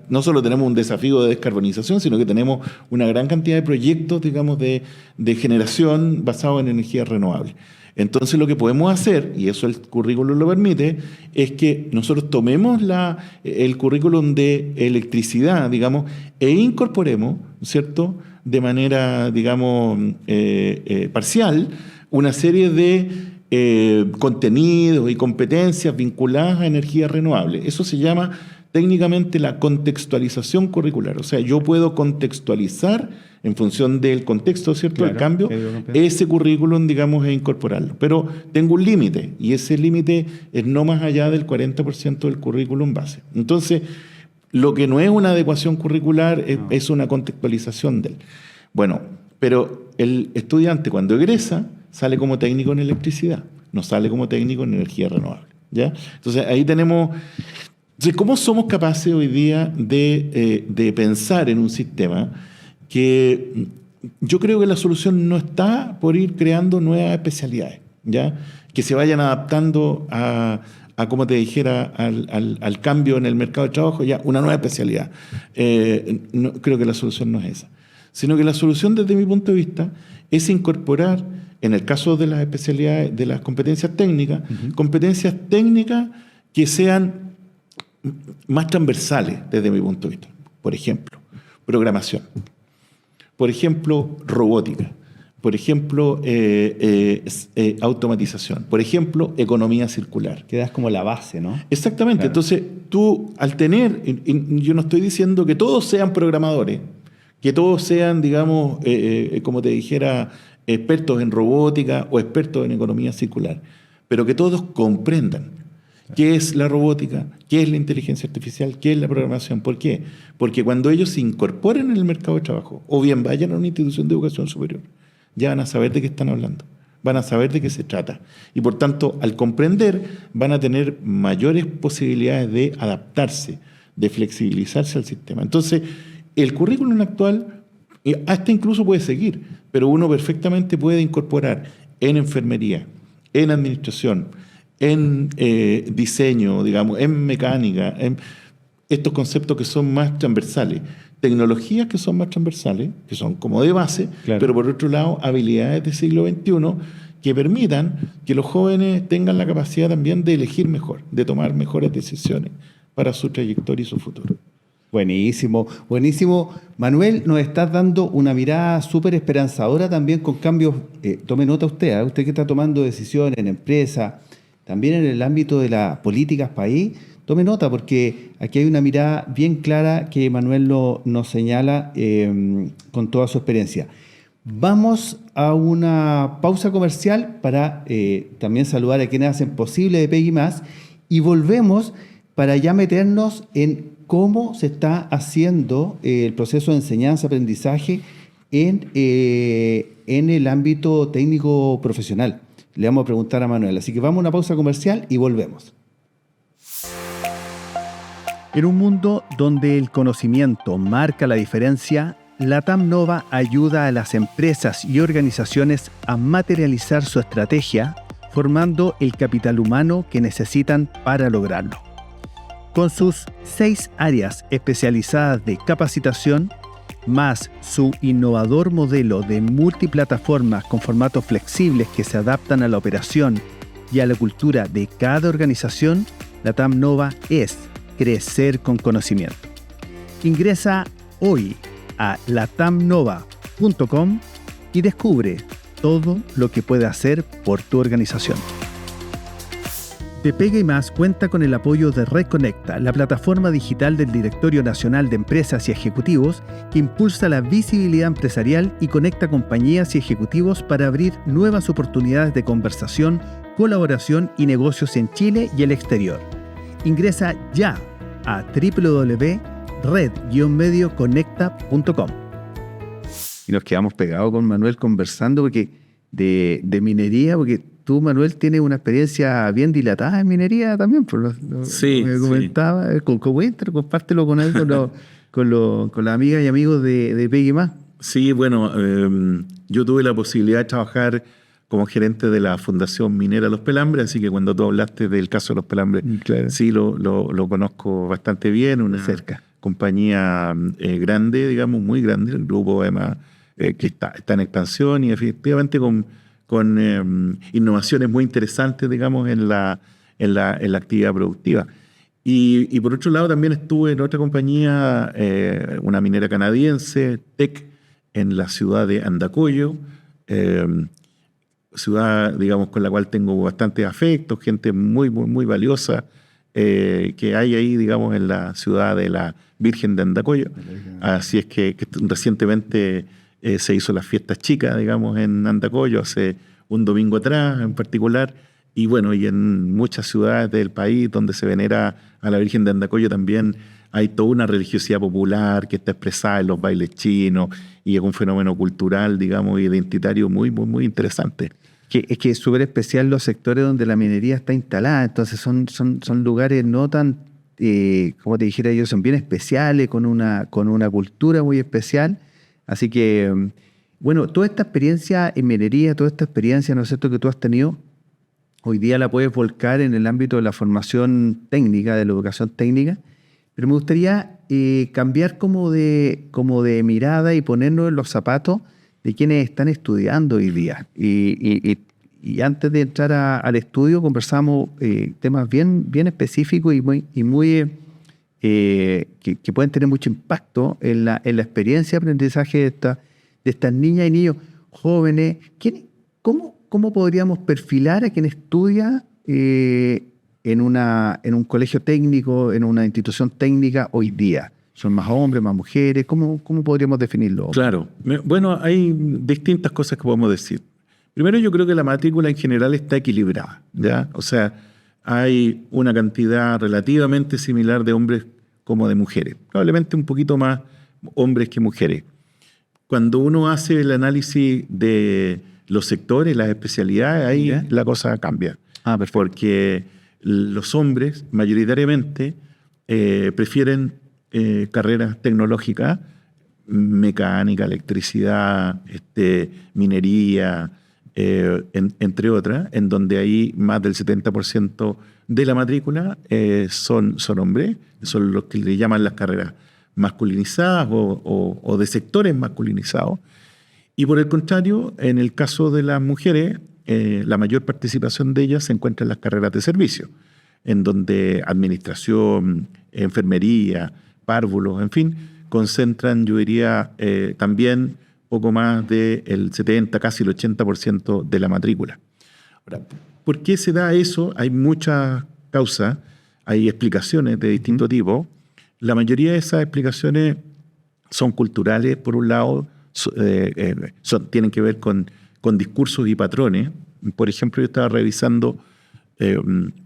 no solo tenemos un desafío de descarbonización, sino que tenemos una gran cantidad de proyectos, digamos, de generación basados en energías renovables. Entonces, lo que podemos hacer, y eso el currículum lo permite, es que nosotros tomemos el currículum de electricidad, digamos, e incorporemos, ¿cierto?, de manera, digamos, parcial, una serie de contenidos y competencias vinculadas a energías renovables. Eso se llama técnicamente la contextualización curricular. O sea, yo puedo contextualizar en función del contexto, ¿cierto?, Claro, del cambio, ese currículum, digamos, e incorporarlo. Pero tengo un límite, y ese límite es no más allá del 40% del currículum base. Entonces, lo que no es una adecuación curricular es una contextualización de él. Bueno, pero el estudiante cuando egresa sale como técnico en electricidad, no sale como técnico en energía renovable, ¿ya? Entonces, ahí tenemos... Entonces, ¿cómo somos capaces hoy día de pensar en un sistema que yo creo que la solución no está por ir creando nuevas especialidades, ¿ya?, que se vayan adaptando a como te dijera, al cambio en el mercado de trabajo, ya una nueva especialidad? No, creo que la solución no es esa, sino que la solución desde mi punto de vista es incorporar, en el caso de las especialidades, de las competencias técnicas que sean más transversales desde mi punto de vista. Por ejemplo, programación. Por ejemplo, robótica. Por ejemplo, automatización. Por ejemplo, economía circular. Quedas como la base, ¿no? Exactamente. Claro. Entonces, tú al tener, yo no estoy diciendo que todos sean programadores, que todos sean, digamos, como te dijera, expertos en robótica o expertos en economía circular, pero que todos comprendan qué es la robótica, qué es la inteligencia artificial, qué es la programación. ¿Por qué? Porque cuando ellos se incorporen en el mercado de trabajo, o bien vayan a una institución de educación superior, ya van a saber de qué están hablando, van a saber de qué se trata. Y por tanto, al comprender, van a tener mayores posibilidades de adaptarse, de flexibilizarse al sistema. Entonces, el currículum actual hasta incluso puede seguir, pero uno perfectamente puede incorporar en enfermería, en administración, en diseño, digamos, en mecánica, en estos conceptos que son más transversales, tecnologías que son más transversales, que son como de base, claro, pero por otro lado, habilidades del siglo XXI que permitan que los jóvenes tengan la capacidad también de elegir mejor, de tomar mejores decisiones para su trayectoria y su futuro. Buenísimo, buenísimo. Manuel, nos estás dando una mirada súper esperanzadora también con cambios. Tome nota usted, usted que está tomando decisiones en empresa, también en el ámbito de las políticas país, tome nota porque aquí hay una mirada bien clara que Manuel nos señala con toda su experiencia. Vamos a una pausa comercial para también saludar a quienes hacen posible de Peggy Más y volvemos para ya meternos en cómo se está haciendo el proceso de enseñanza-aprendizaje en el ámbito técnico profesional. Le vamos a preguntar a Manuel. Así que vamos a una pausa comercial y volvemos. En un mundo donde el conocimiento marca la diferencia, LATAM Nova ayuda a las empresas y organizaciones a materializar su estrategia, formando el capital humano que necesitan para lograrlo. Con sus 6 áreas especializadas de capacitación, más su innovador modelo de multiplataformas con formatos flexibles que se adaptan a la operación y a la cultura de cada organización, LATAM Nova es crecer con conocimiento. Ingresa hoy a latamnova.com y descubre todo lo que puede hacer por tu organización. Te Pega y Más cuenta con el apoyo de Reconecta, la plataforma digital del Directorio Nacional de Empresas y Ejecutivos que impulsa la visibilidad empresarial y conecta compañías y ejecutivos para abrir nuevas oportunidades de conversación, colaboración y negocios en Chile y el exterior. Ingresa ya a www.red-medioconecta.com. Y nos quedamos pegados con Manuel conversando porque de minería, porque tú, Manuel, tienes una experiencia bien dilatada en minería también, por sí, me comentaba. Sí. Compártelo con algo con las amigas y amigos de Peggy Más. Sí, bueno, yo tuve la posibilidad de trabajar como gerente de la Fundación Minera Los Pelambres, así que cuando tú hablaste del caso de Los Pelambres, Claro. sí lo conozco bastante bien, una Cerca. compañía grande, digamos, muy grande, el grupo además que está en expansión y efectivamente con innovaciones muy interesantes, digamos, en la actividad productiva. Y por otro lado también estuve en otra compañía, una minera canadiense, Teck, en la ciudad de Andacollo, ciudad, digamos, con la cual tengo bastante afecto, gente muy, muy, muy valiosa que hay ahí, digamos, en la ciudad de la Virgen de Andacollo. Así es que recientemente se hizo las fiestas chicas, digamos, en Andacollo, hace un domingo atrás en particular. Y bueno, y en muchas ciudades del país donde se venera a la Virgen de Andacollo también hay toda una religiosidad popular que está expresada en los bailes chinos y es un fenómeno cultural, digamos, identitario muy, muy, muy interesante. Es que es súper especial los sectores donde la minería está instalada, entonces son lugares no tan, como te dijera yo, son bien especiales, con una cultura muy especial. Así que, bueno, toda esta experiencia en minería, toda esta experiencia, ¿no es cierto?, que tú has tenido, hoy día la puedes volcar en el ámbito de la formación técnica, de la educación técnica, pero me gustaría cambiar como de mirada y ponernos en los zapatos de quienes están estudiando hoy día. Y antes de entrar al estudio conversamos temas bien específicos y muy que pueden tener mucho impacto en la experiencia de aprendizaje de estas niñas y niños jóvenes. ¿Cómo podríamos perfilar a quien estudia en un colegio técnico, en una institución técnica hoy día? ¿Son más hombres, más mujeres? ¿Cómo podríamos definirlo? Claro. Bueno, hay distintas cosas que podemos decir. Primero, yo creo que la matrícula en general está equilibrada, ¿ya? O sea, hay una cantidad relativamente similar de hombres como de mujeres. Probablemente un poquito más hombres que mujeres. Cuando uno hace el análisis de los sectores, las especialidades, ahí ¿Ya? la cosa cambia. Perfecto. Porque los hombres mayoritariamente prefieren carreras tecnológicas, mecánica, electricidad, minería, entre otras, en donde hay más del 70% de la matrícula son hombres, son los que le llaman las carreras masculinizadas o de sectores masculinizados. Y por el contrario, en el caso de las mujeres, la mayor participación de ellas se encuentra en las carreras de servicio, en donde administración, enfermería, párvulos, en fin, concentran, yo diría, también poco más del 70, casi el 80% de la matrícula. Ahora, ¿por qué se da eso? Hay muchas causas, hay explicaciones de distinto tipo. La mayoría de esas explicaciones son culturales, por un lado, tienen que ver con discursos y patrones. Por ejemplo, yo estaba revisando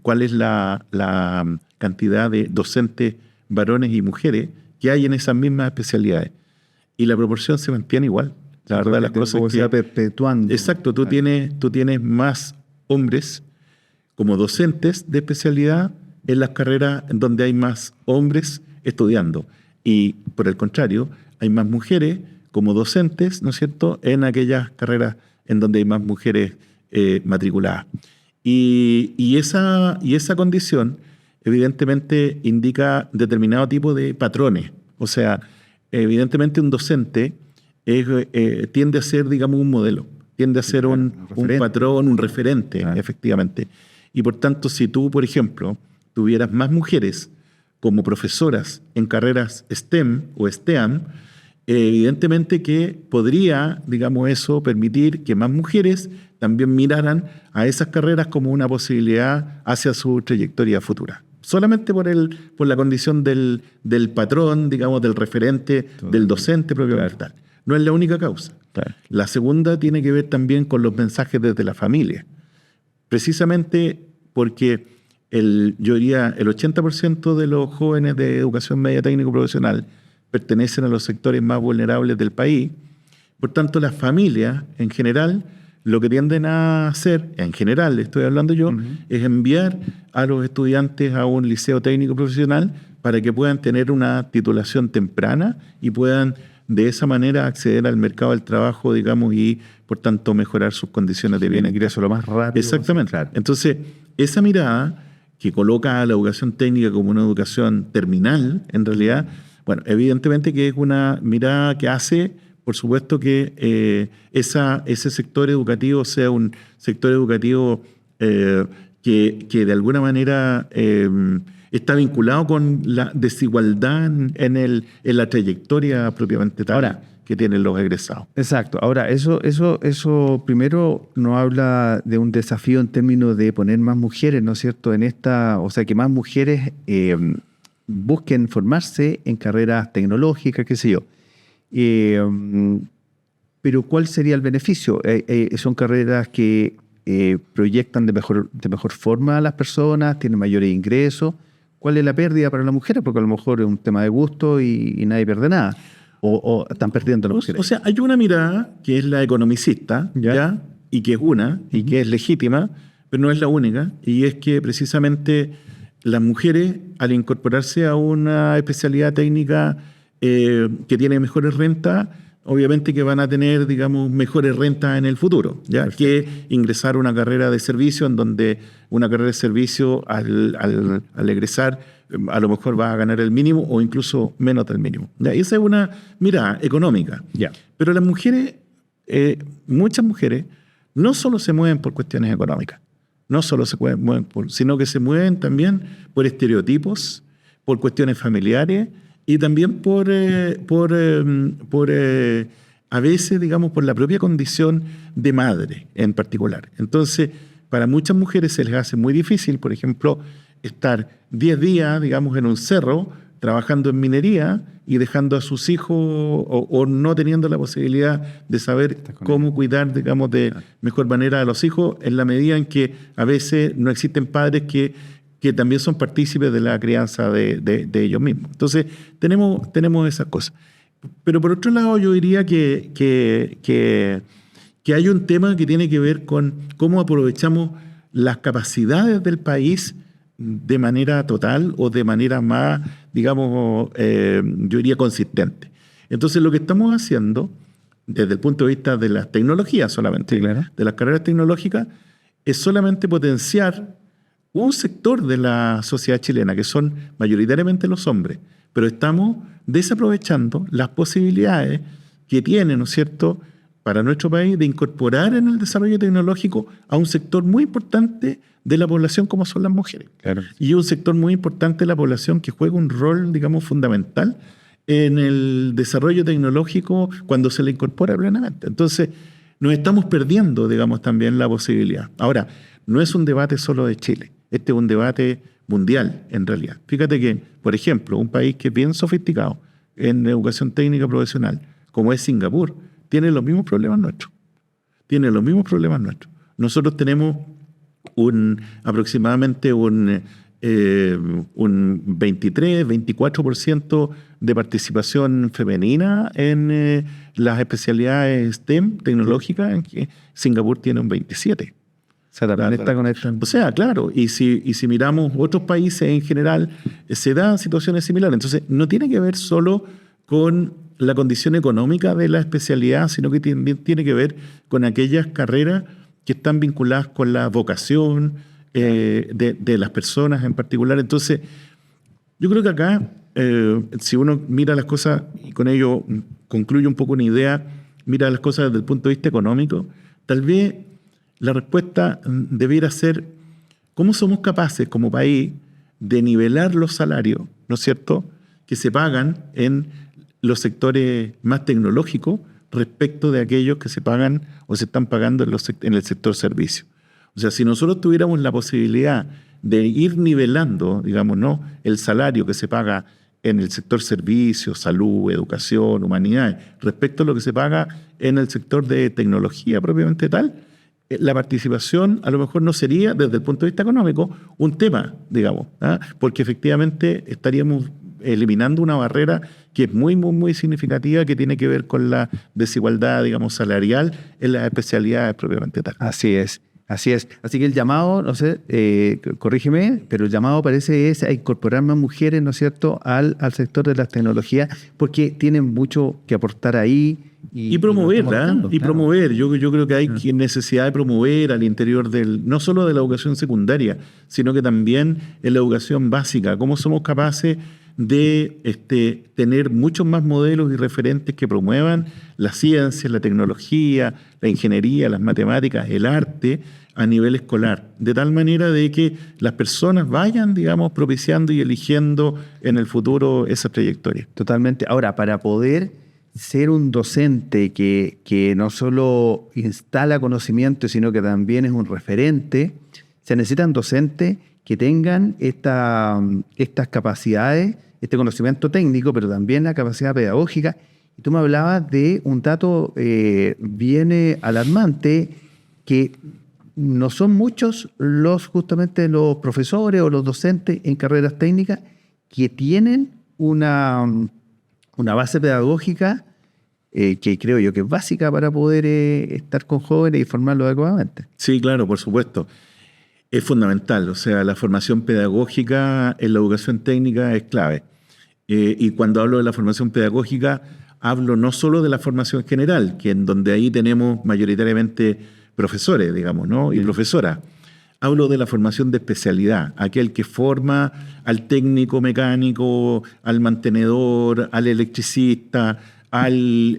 cuál es la cantidad de docentes varones y mujeres que hay en esas mismas especialidades. Y la proporción se mantiene igual. La verdad, las cosas se va perpetuando. Exacto, tú tienes más hombres como docentes de especialidad en las carreras en donde hay más hombres estudiando. Y por el contrario, hay más mujeres como docentes, ¿no es cierto?, en aquellas carreras en donde hay más mujeres matriculadas. Y esa condición evidentemente indica determinado tipo de patrones. O sea, evidentemente un docente tiende a ser, digamos, un modelo, tiende a ser un patrón, un referente, efectivamente. Y por tanto, si tú, por ejemplo, tuvieras más mujeres como profesoras en carreras STEM o STEAM, evidentemente que podría, digamos, eso permitir que más mujeres también miraran a esas carreras como una posibilidad hacia su trayectoria futura. Solamente por la condición del patrón, digamos, del referente, del docente propiamente tal. No es la única causa. Claro. La segunda tiene que ver también con los mensajes desde la familia. Precisamente porque yo diría el 80% de los jóvenes de educación media técnico profesional pertenecen a los sectores más vulnerables del país. Por tanto, las familias en general lo que tienden a hacer, en general estoy hablando yo, es enviar a los estudiantes a un liceo técnico profesional para que puedan tener una titulación temprana y puedan de esa manera acceder al mercado del trabajo, digamos, y por tanto mejorar sus condiciones de vida. Ingreso lo más rápido. Exactamente. Claro. Entonces, esa mirada que coloca a la educación técnica como una educación terminal, en realidad, bueno, evidentemente que es una mirada que hace, por supuesto, que ese sector educativo sea un sector educativo que de alguna manera está vinculado con la desigualdad en la trayectoria propiamente tal. Ahora, que tienen los egresados. Exacto. Ahora, eso primero nos habla de un desafío en términos de poner más mujeres, ¿no es cierto?, en esta, o sea, que más mujeres busquen formarse en carreras tecnológicas, qué sé yo. Pero ¿cuál sería el beneficio? Son carreras que proyectan de mejor forma a las personas, tienen mayores ingresos. ¿Cuál es la pérdida para las mujeres? Porque a lo mejor es un tema de gusto y nadie pierde nada. O están perdiendo las mujeres. O sea, hay una mirada que es la economicista, ¿ya? Y que es y que es legítima, pero no es la única, y es que precisamente las mujeres, al incorporarse a una especialidad técnica que tiene mejores rentas, obviamente que van a tener, digamos, mejores rentas en el futuro, ¿ya? Que ingresar a una carrera de servicio, en donde una carrera de servicio al egresar a lo mejor va a ganar el mínimo o incluso menos del mínimo. ¿Ya? Esa es una mirada económica. Ya. Pero las mujeres, muchas mujeres, no solo se mueven por cuestiones económicas, no solo se mueven sino que se mueven también por estereotipos, por cuestiones familiares y también por a veces, digamos, por la propia condición de madre en particular. Entonces, para muchas mujeres se les hace muy difícil, por ejemplo, estar 10 días, digamos, en un cerro, trabajando en minería y dejando a sus hijos o no teniendo la posibilidad de saber cómo cuidar, digamos, de mejor manera a los hijos, en la medida en que a veces no existen padres que también son partícipes de la crianza de ellos mismos. Entonces, tenemos esas cosas. Pero por otro lado, yo diría que hay un tema que tiene que ver con cómo aprovechamos las capacidades del país de manera total o de manera más, digamos, yo diría consistente. Entonces, lo que estamos haciendo, desde el punto de vista de las tecnologías solamente, sí, claro, de las carreras tecnológicas, es solamente potenciar un sector de la sociedad chilena, que son mayoritariamente los hombres, pero estamos desaprovechando las posibilidades que tiene, ¿no es cierto?, para nuestro país de incorporar en el desarrollo tecnológico a un sector muy importante de la población como son las mujeres. Claro. Y un sector muy importante de la población que juega un rol, digamos, fundamental en el desarrollo tecnológico cuando se le incorpora plenamente. Entonces, nos estamos perdiendo, digamos, también la posibilidad. Ahora, no es un debate solo de Chile. Este es un debate mundial, en realidad. Fíjate que, por ejemplo, un país que es bien sofisticado en educación técnica profesional, como es Singapur, tiene los mismos problemas nuestros. Nosotros tenemos aproximadamente un 23-24% de participación femenina en las especialidades STEM tecnológicas, en que Singapur tiene un 27%. O sea, también está con esto. O sea, claro, y si miramos otros países en general, se dan situaciones similares. Entonces, no tiene que ver solo con la condición económica de la especialidad, sino que también tiene que ver con aquellas carreras que están vinculadas con la vocación de las personas en particular. Entonces, yo creo que acá, si uno mira las cosas, y con ello concluye un poco una idea, mira las cosas desde el punto de vista económico, tal vez la respuesta debiera ser cómo somos capaces como país de nivelar los salarios, ¿no es cierto?, que se pagan en los sectores más tecnológicos respecto de aquellos que se pagan o se están pagando en el sector servicio. O sea, si nosotros tuviéramos la posibilidad de ir nivelando, digamos, ¿no?, el salario que se paga en el sector servicio, salud, educación, humanidades, respecto a lo que se paga en el sector de tecnología propiamente tal, la participación a lo mejor no sería, desde el punto de vista económico, un tema, digamos, ¿ah? Porque efectivamente estaríamos eliminando una barrera que es muy, muy, muy significativa, que tiene que ver con la desigualdad, digamos, salarial en las especialidades propiamente tal. Así es. Así es. Así que el llamado, no sé, corrígeme, pero el llamado parece es a incorporar más mujeres, ¿no es cierto?, al sector de las tecnologías, porque tienen mucho que aportar ahí. Y promoverla, y promover. Yo creo que hay necesidad de promover al interior no solo de la educación secundaria, sino que también en la educación básica. ¿Cómo somos capaces de tener muchos más modelos y referentes que promuevan la ciencia, la tecnología, la ingeniería, las matemáticas, el arte a nivel escolar? De tal manera de que las personas vayan, digamos, propiciando y eligiendo en el futuro esa trayectoria. Totalmente. Ahora, para poder ser un docente que no solo instala conocimiento, sino que también es un referente, se necesitan docentes que tengan estas capacidades, este conocimiento técnico, pero también la capacidad pedagógica. Y tú me hablabas de un dato bien alarmante, que no son muchos justamente los profesores o los docentes en carreras técnicas que tienen una base pedagógica que creo yo que es básica para poder estar con jóvenes y formarlos adecuadamente. Sí, claro, por supuesto. Es fundamental, o sea, la formación pedagógica en la educación técnica es clave. Y cuando hablo de la formación pedagógica, hablo no solo de la formación general, que en donde ahí tenemos mayoritariamente profesores, digamos, ¿no? Y profesoras. Hablo de la formación de especialidad, aquel que forma al técnico mecánico, al mantenedor, al electricista, al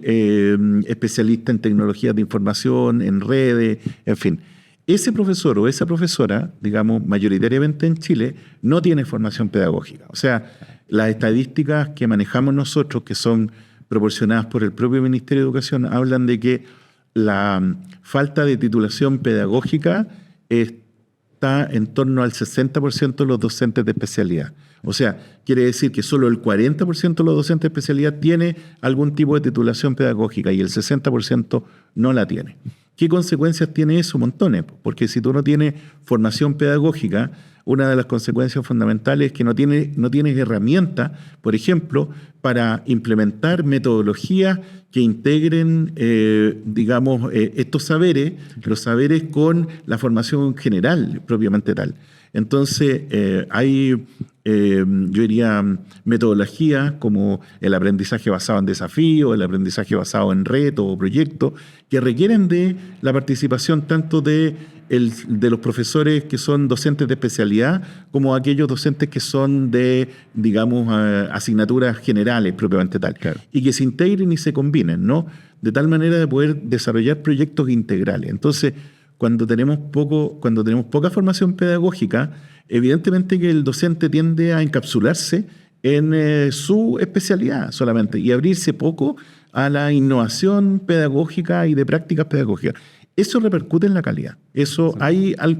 especialista en tecnologías de información, en redes, en fin. Ese profesor o esa profesora, digamos, mayoritariamente en Chile, no tiene formación pedagógica. O sea, las estadísticas que manejamos nosotros, que son proporcionadas por el propio Ministerio de Educación, hablan de que la falta de titulación pedagógica está en torno al 60% de los docentes de especialidad. O sea, quiere decir que solo el 40% de los docentes de especialidad tiene algún tipo de titulación pedagógica y el 60% no la tiene. ¿Qué consecuencias tiene eso? Montones. Porque si tú no tienes formación pedagógica, una de las consecuencias fundamentales es que no tienes herramientas, por ejemplo, para implementar metodologías que integren, estos saberes, los saberes con la formación general, propiamente tal. Entonces, hay, yo diría, metodologías como el aprendizaje basado en desafíos, el aprendizaje basado en retos o proyectos, que requieren de la participación tanto de los profesores que son docentes de especialidad, como aquellos docentes que son de, digamos, asignaturas generales, propiamente tal. Claro. Y que se integren y se combinen, ¿no? De tal manera de poder desarrollar proyectos integrales. Entonces, cuando tenemos poca formación pedagógica, evidentemente que el docente tiende a encapsularse en su especialidad solamente y abrirse poco a la innovación pedagógica y de prácticas pedagógicas. Eso repercute en la calidad.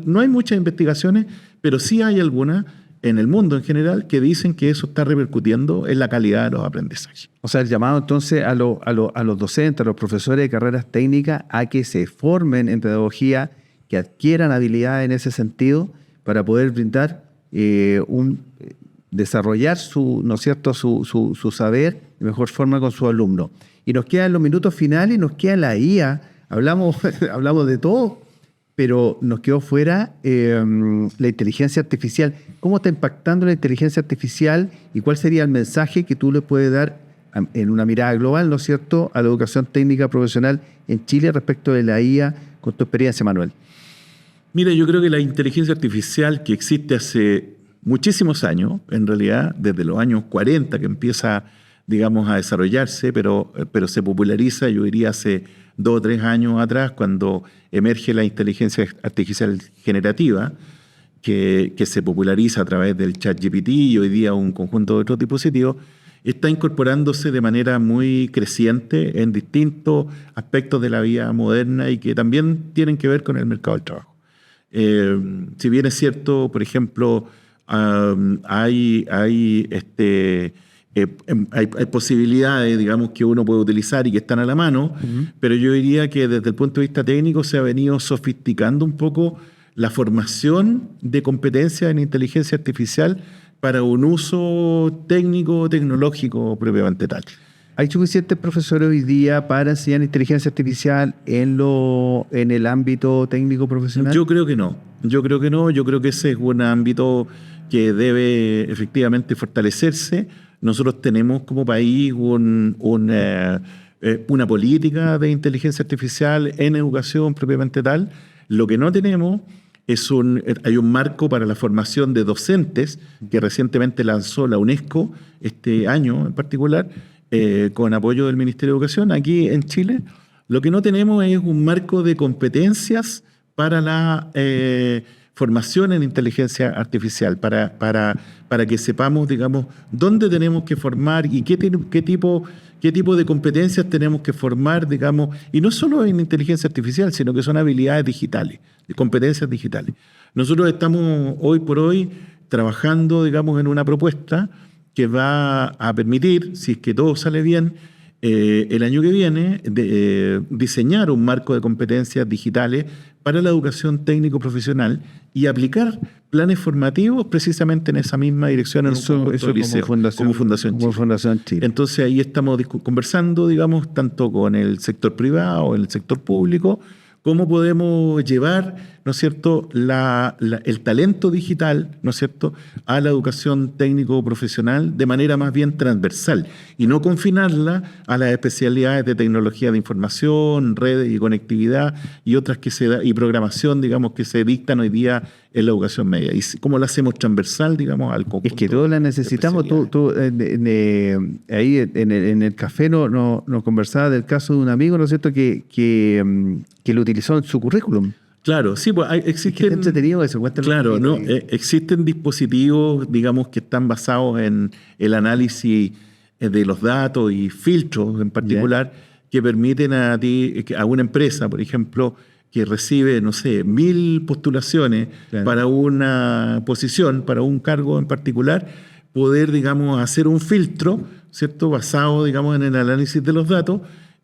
No hay muchas investigaciones, pero sí hay algunas en el mundo en general que dicen que eso está repercutiendo en la calidad de los aprendizajes. O sea, el llamado entonces a los docentes, a los profesores de carreras técnicas, a que se formen en pedagogía, que adquieran habilidades en ese sentido para poder brindar desarrollar ¿no es cierto?, su saber de mejor forma con sus alumnos. Y nos quedan los minutos finales, nos queda la IA. Hablamos de todo, pero nos quedó fuera la inteligencia artificial. ¿Cómo está impactando la inteligencia artificial y cuál sería el mensaje que tú le puedes dar en una mirada global, ¿no es cierto?, a la educación técnica profesional en Chile respecto de la IA, con tu experiencia, Manuel? Mira, yo creo que la inteligencia artificial que existe hace muchísimos años, en realidad desde los años 40 que empieza, digamos, a desarrollarse, pero se populariza, yo diría, hace 2 o 3 años atrás, cuando emerge la inteligencia artificial generativa, que se populariza a través del ChatGPT y hoy día un conjunto de otros dispositivos, está incorporándose de manera muy creciente en distintos aspectos de la vida moderna y que también tienen que ver con el mercado del trabajo. Si bien es cierto, por ejemplo, hay posibilidades, digamos, que uno puede utilizar y que están a la mano, pero yo diría que desde el punto de vista técnico se ha venido sofisticando un poco la formación de competencias en inteligencia artificial para un uso técnico, tecnológico propiamente tal. ¿Hay suficientes profesores hoy día para enseñar inteligencia artificial en el ámbito técnico profesional? Yo creo que no. Yo creo que ese es un ámbito que debe efectivamente fortalecerse. Nosotros tenemos como país una política de inteligencia artificial en educación propiamente tal. Lo que no tenemos hay un marco para la formación de docentes que recientemente lanzó la UNESCO este año en particular, con apoyo del Ministerio de Educación aquí en Chile. Lo que no tenemos es un marco de competencias para la formación en inteligencia artificial, para que sepamos, digamos, dónde tenemos que formar y qué tipo de competencias tenemos que formar, digamos, y no solo en inteligencia artificial, sino que son habilidades digitales, competencias digitales. Nosotros estamos hoy por hoy trabajando, digamos, en una propuesta que va a permitir, si es que todo sale bien, el año que viene, diseñar un marco de competencias digitales para la educación técnico-profesional y aplicar planes formativos precisamente en esa misma dirección en un liceo, como Fundación Chile. Entonces ahí estamos conversando, digamos, tanto con el sector privado, el sector público, cómo podemos llevar, ¿no es cierto?, el talento digital, ¿no es cierto?, a la educación técnico-profesional de manera más bien transversal y no confinarla a las especialidades de tecnología de información, redes y conectividad y otras y programación, digamos, que se dictan hoy día en la educación media. Y cómo la hacemos transversal, digamos, al conjunto. Es que todos la necesitamos. Ahí en el café nos conversaba del caso de un amigo, ¿no es cierto?, que lo utilizó en su currículum. Claro, sí, pues existen... Qué entretenido eso. Claro, ¿no? Existen dispositivos, digamos, que están basados en el análisis de los datos y filtros en particular, que permiten a una empresa, por ejemplo, que recibe, no sé, 1000 postulaciones para una posición, para un cargo en particular, poder, digamos, hacer un filtro, ¿cierto?, basado, digamos, en el análisis de los datos,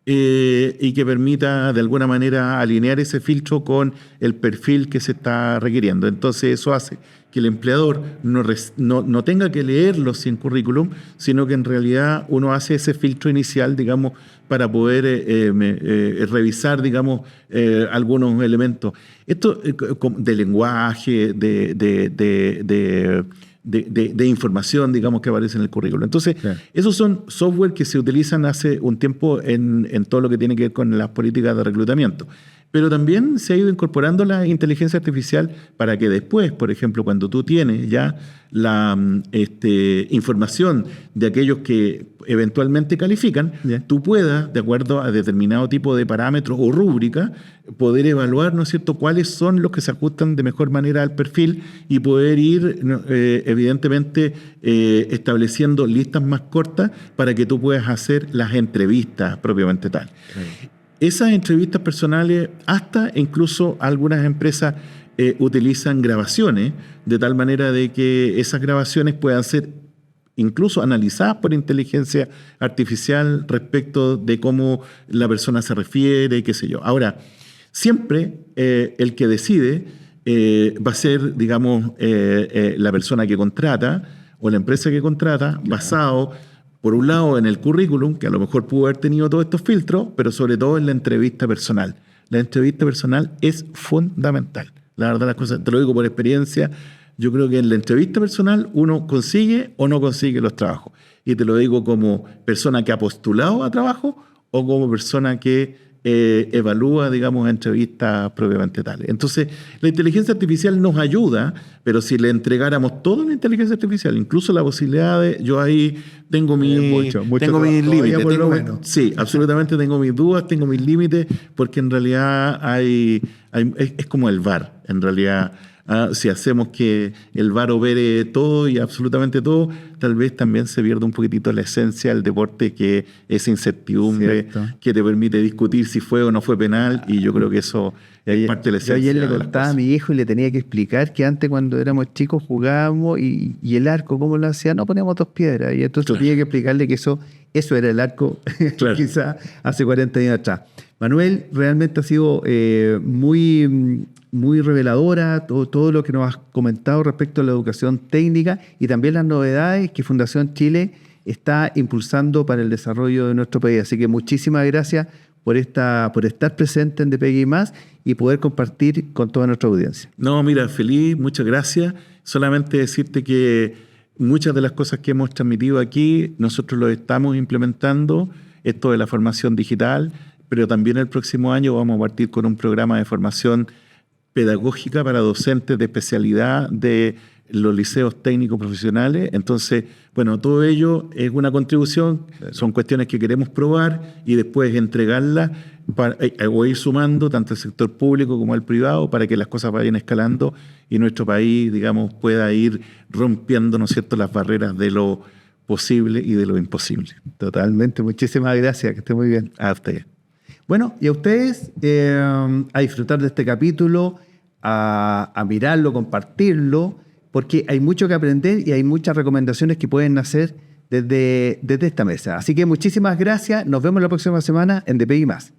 y que permita de alguna manera alinear ese filtro con el perfil que se está requiriendo. Entonces eso hace que el empleador no tenga que leerlo sin currículum, sino que en realidad uno hace ese filtro inicial, digamos, para poder revisar, digamos, algunos elementos. Esto de lenguaje, de información, digamos, que aparece en el currículo. Entonces, esos son software que se utilizan hace un tiempo en todo lo que tiene que ver con las políticas de reclutamiento. Pero también se ha ido incorporando la inteligencia artificial para que después, por ejemplo, cuando tú tienes ya la información de aquellos que eventualmente califican, tú puedas, de acuerdo a determinado tipo de parámetros o rúbrica, poder evaluar, ¿no es cierto?, cuáles son los que se ajustan de mejor manera al perfil y poder ir, evidentemente, estableciendo listas más cortas para que tú puedas hacer las entrevistas propiamente tal. Esas entrevistas personales, hasta incluso algunas empresas utilizan grabaciones, de tal manera de que esas grabaciones puedan ser incluso analizadas por inteligencia artificial respecto de cómo la persona se refiere, qué sé yo. Ahora, siempre el que decide va a ser, digamos, la persona que contrata o la empresa que contrata, basado, por un lado, en el currículum, que a lo mejor pudo haber tenido todos estos filtros, pero sobre todo en la entrevista personal. La entrevista personal es fundamental. La verdad, las cosas, te lo digo por experiencia, yo creo que en la entrevista personal uno consigue o no consigue los trabajos. Y te lo digo como persona que ha postulado a trabajo o como persona que evalúa, digamos, entrevistas propiamente tales. Entonces, la inteligencia artificial nos ayuda, pero si le entregáramos todo a la inteligencia artificial, incluso la posibilidad de... Yo ahí tengo mis límites. Sí, absolutamente tengo mis dudas, tengo mis límites, porque en realidad es como el VAR, en realidad... si hacemos que el VAR opere todo y absolutamente todo, tal vez también se pierda un poquitito la esencia del deporte, que es incertidumbre, que te permite discutir si fue o no fue penal, y yo creo que eso es parte de la esencia. Yo ayer le contaba a mi hijo y le tenía que explicar que antes, cuando éramos chicos, jugábamos y el arco, ¿cómo lo hacía? No, poníamos 2 piedras, y entonces tenía que explicarle que eso era el arco, quizás hace 40 años atrás. Manuel, realmente ha sido muy reveladora todo lo que nos has comentado respecto a la educación técnica y también las novedades que Fundación Chile está impulsando para el desarrollo de nuestro país. Así que muchísimas gracias por estar presente en DPI Más y poder compartir con toda nuestra audiencia. No, mira, feliz, muchas gracias. Solamente decirte que muchas de las cosas que hemos transmitido aquí, nosotros lo estamos implementando, esto de la formación digital, pero también el próximo año vamos a partir con un programa de formación pedagógica para docentes de especialidad de los liceos técnicos profesionales. Entonces, bueno, todo ello es una contribución, son cuestiones que queremos probar y después entregarlas o ir sumando tanto el sector público como el privado para que las cosas vayan escalando y nuestro país, digamos, pueda ir rompiendo, ¿no es cierto?, las barreras de lo posible y de lo imposible. Totalmente, muchísimas gracias, que esté muy bien. A usted. Bueno, y a ustedes a disfrutar de este capítulo, a mirarlo, compartirlo, porque hay mucho que aprender y hay muchas recomendaciones que pueden nacer desde esta mesa. Así que muchísimas gracias, nos vemos la próxima semana en DPI Más.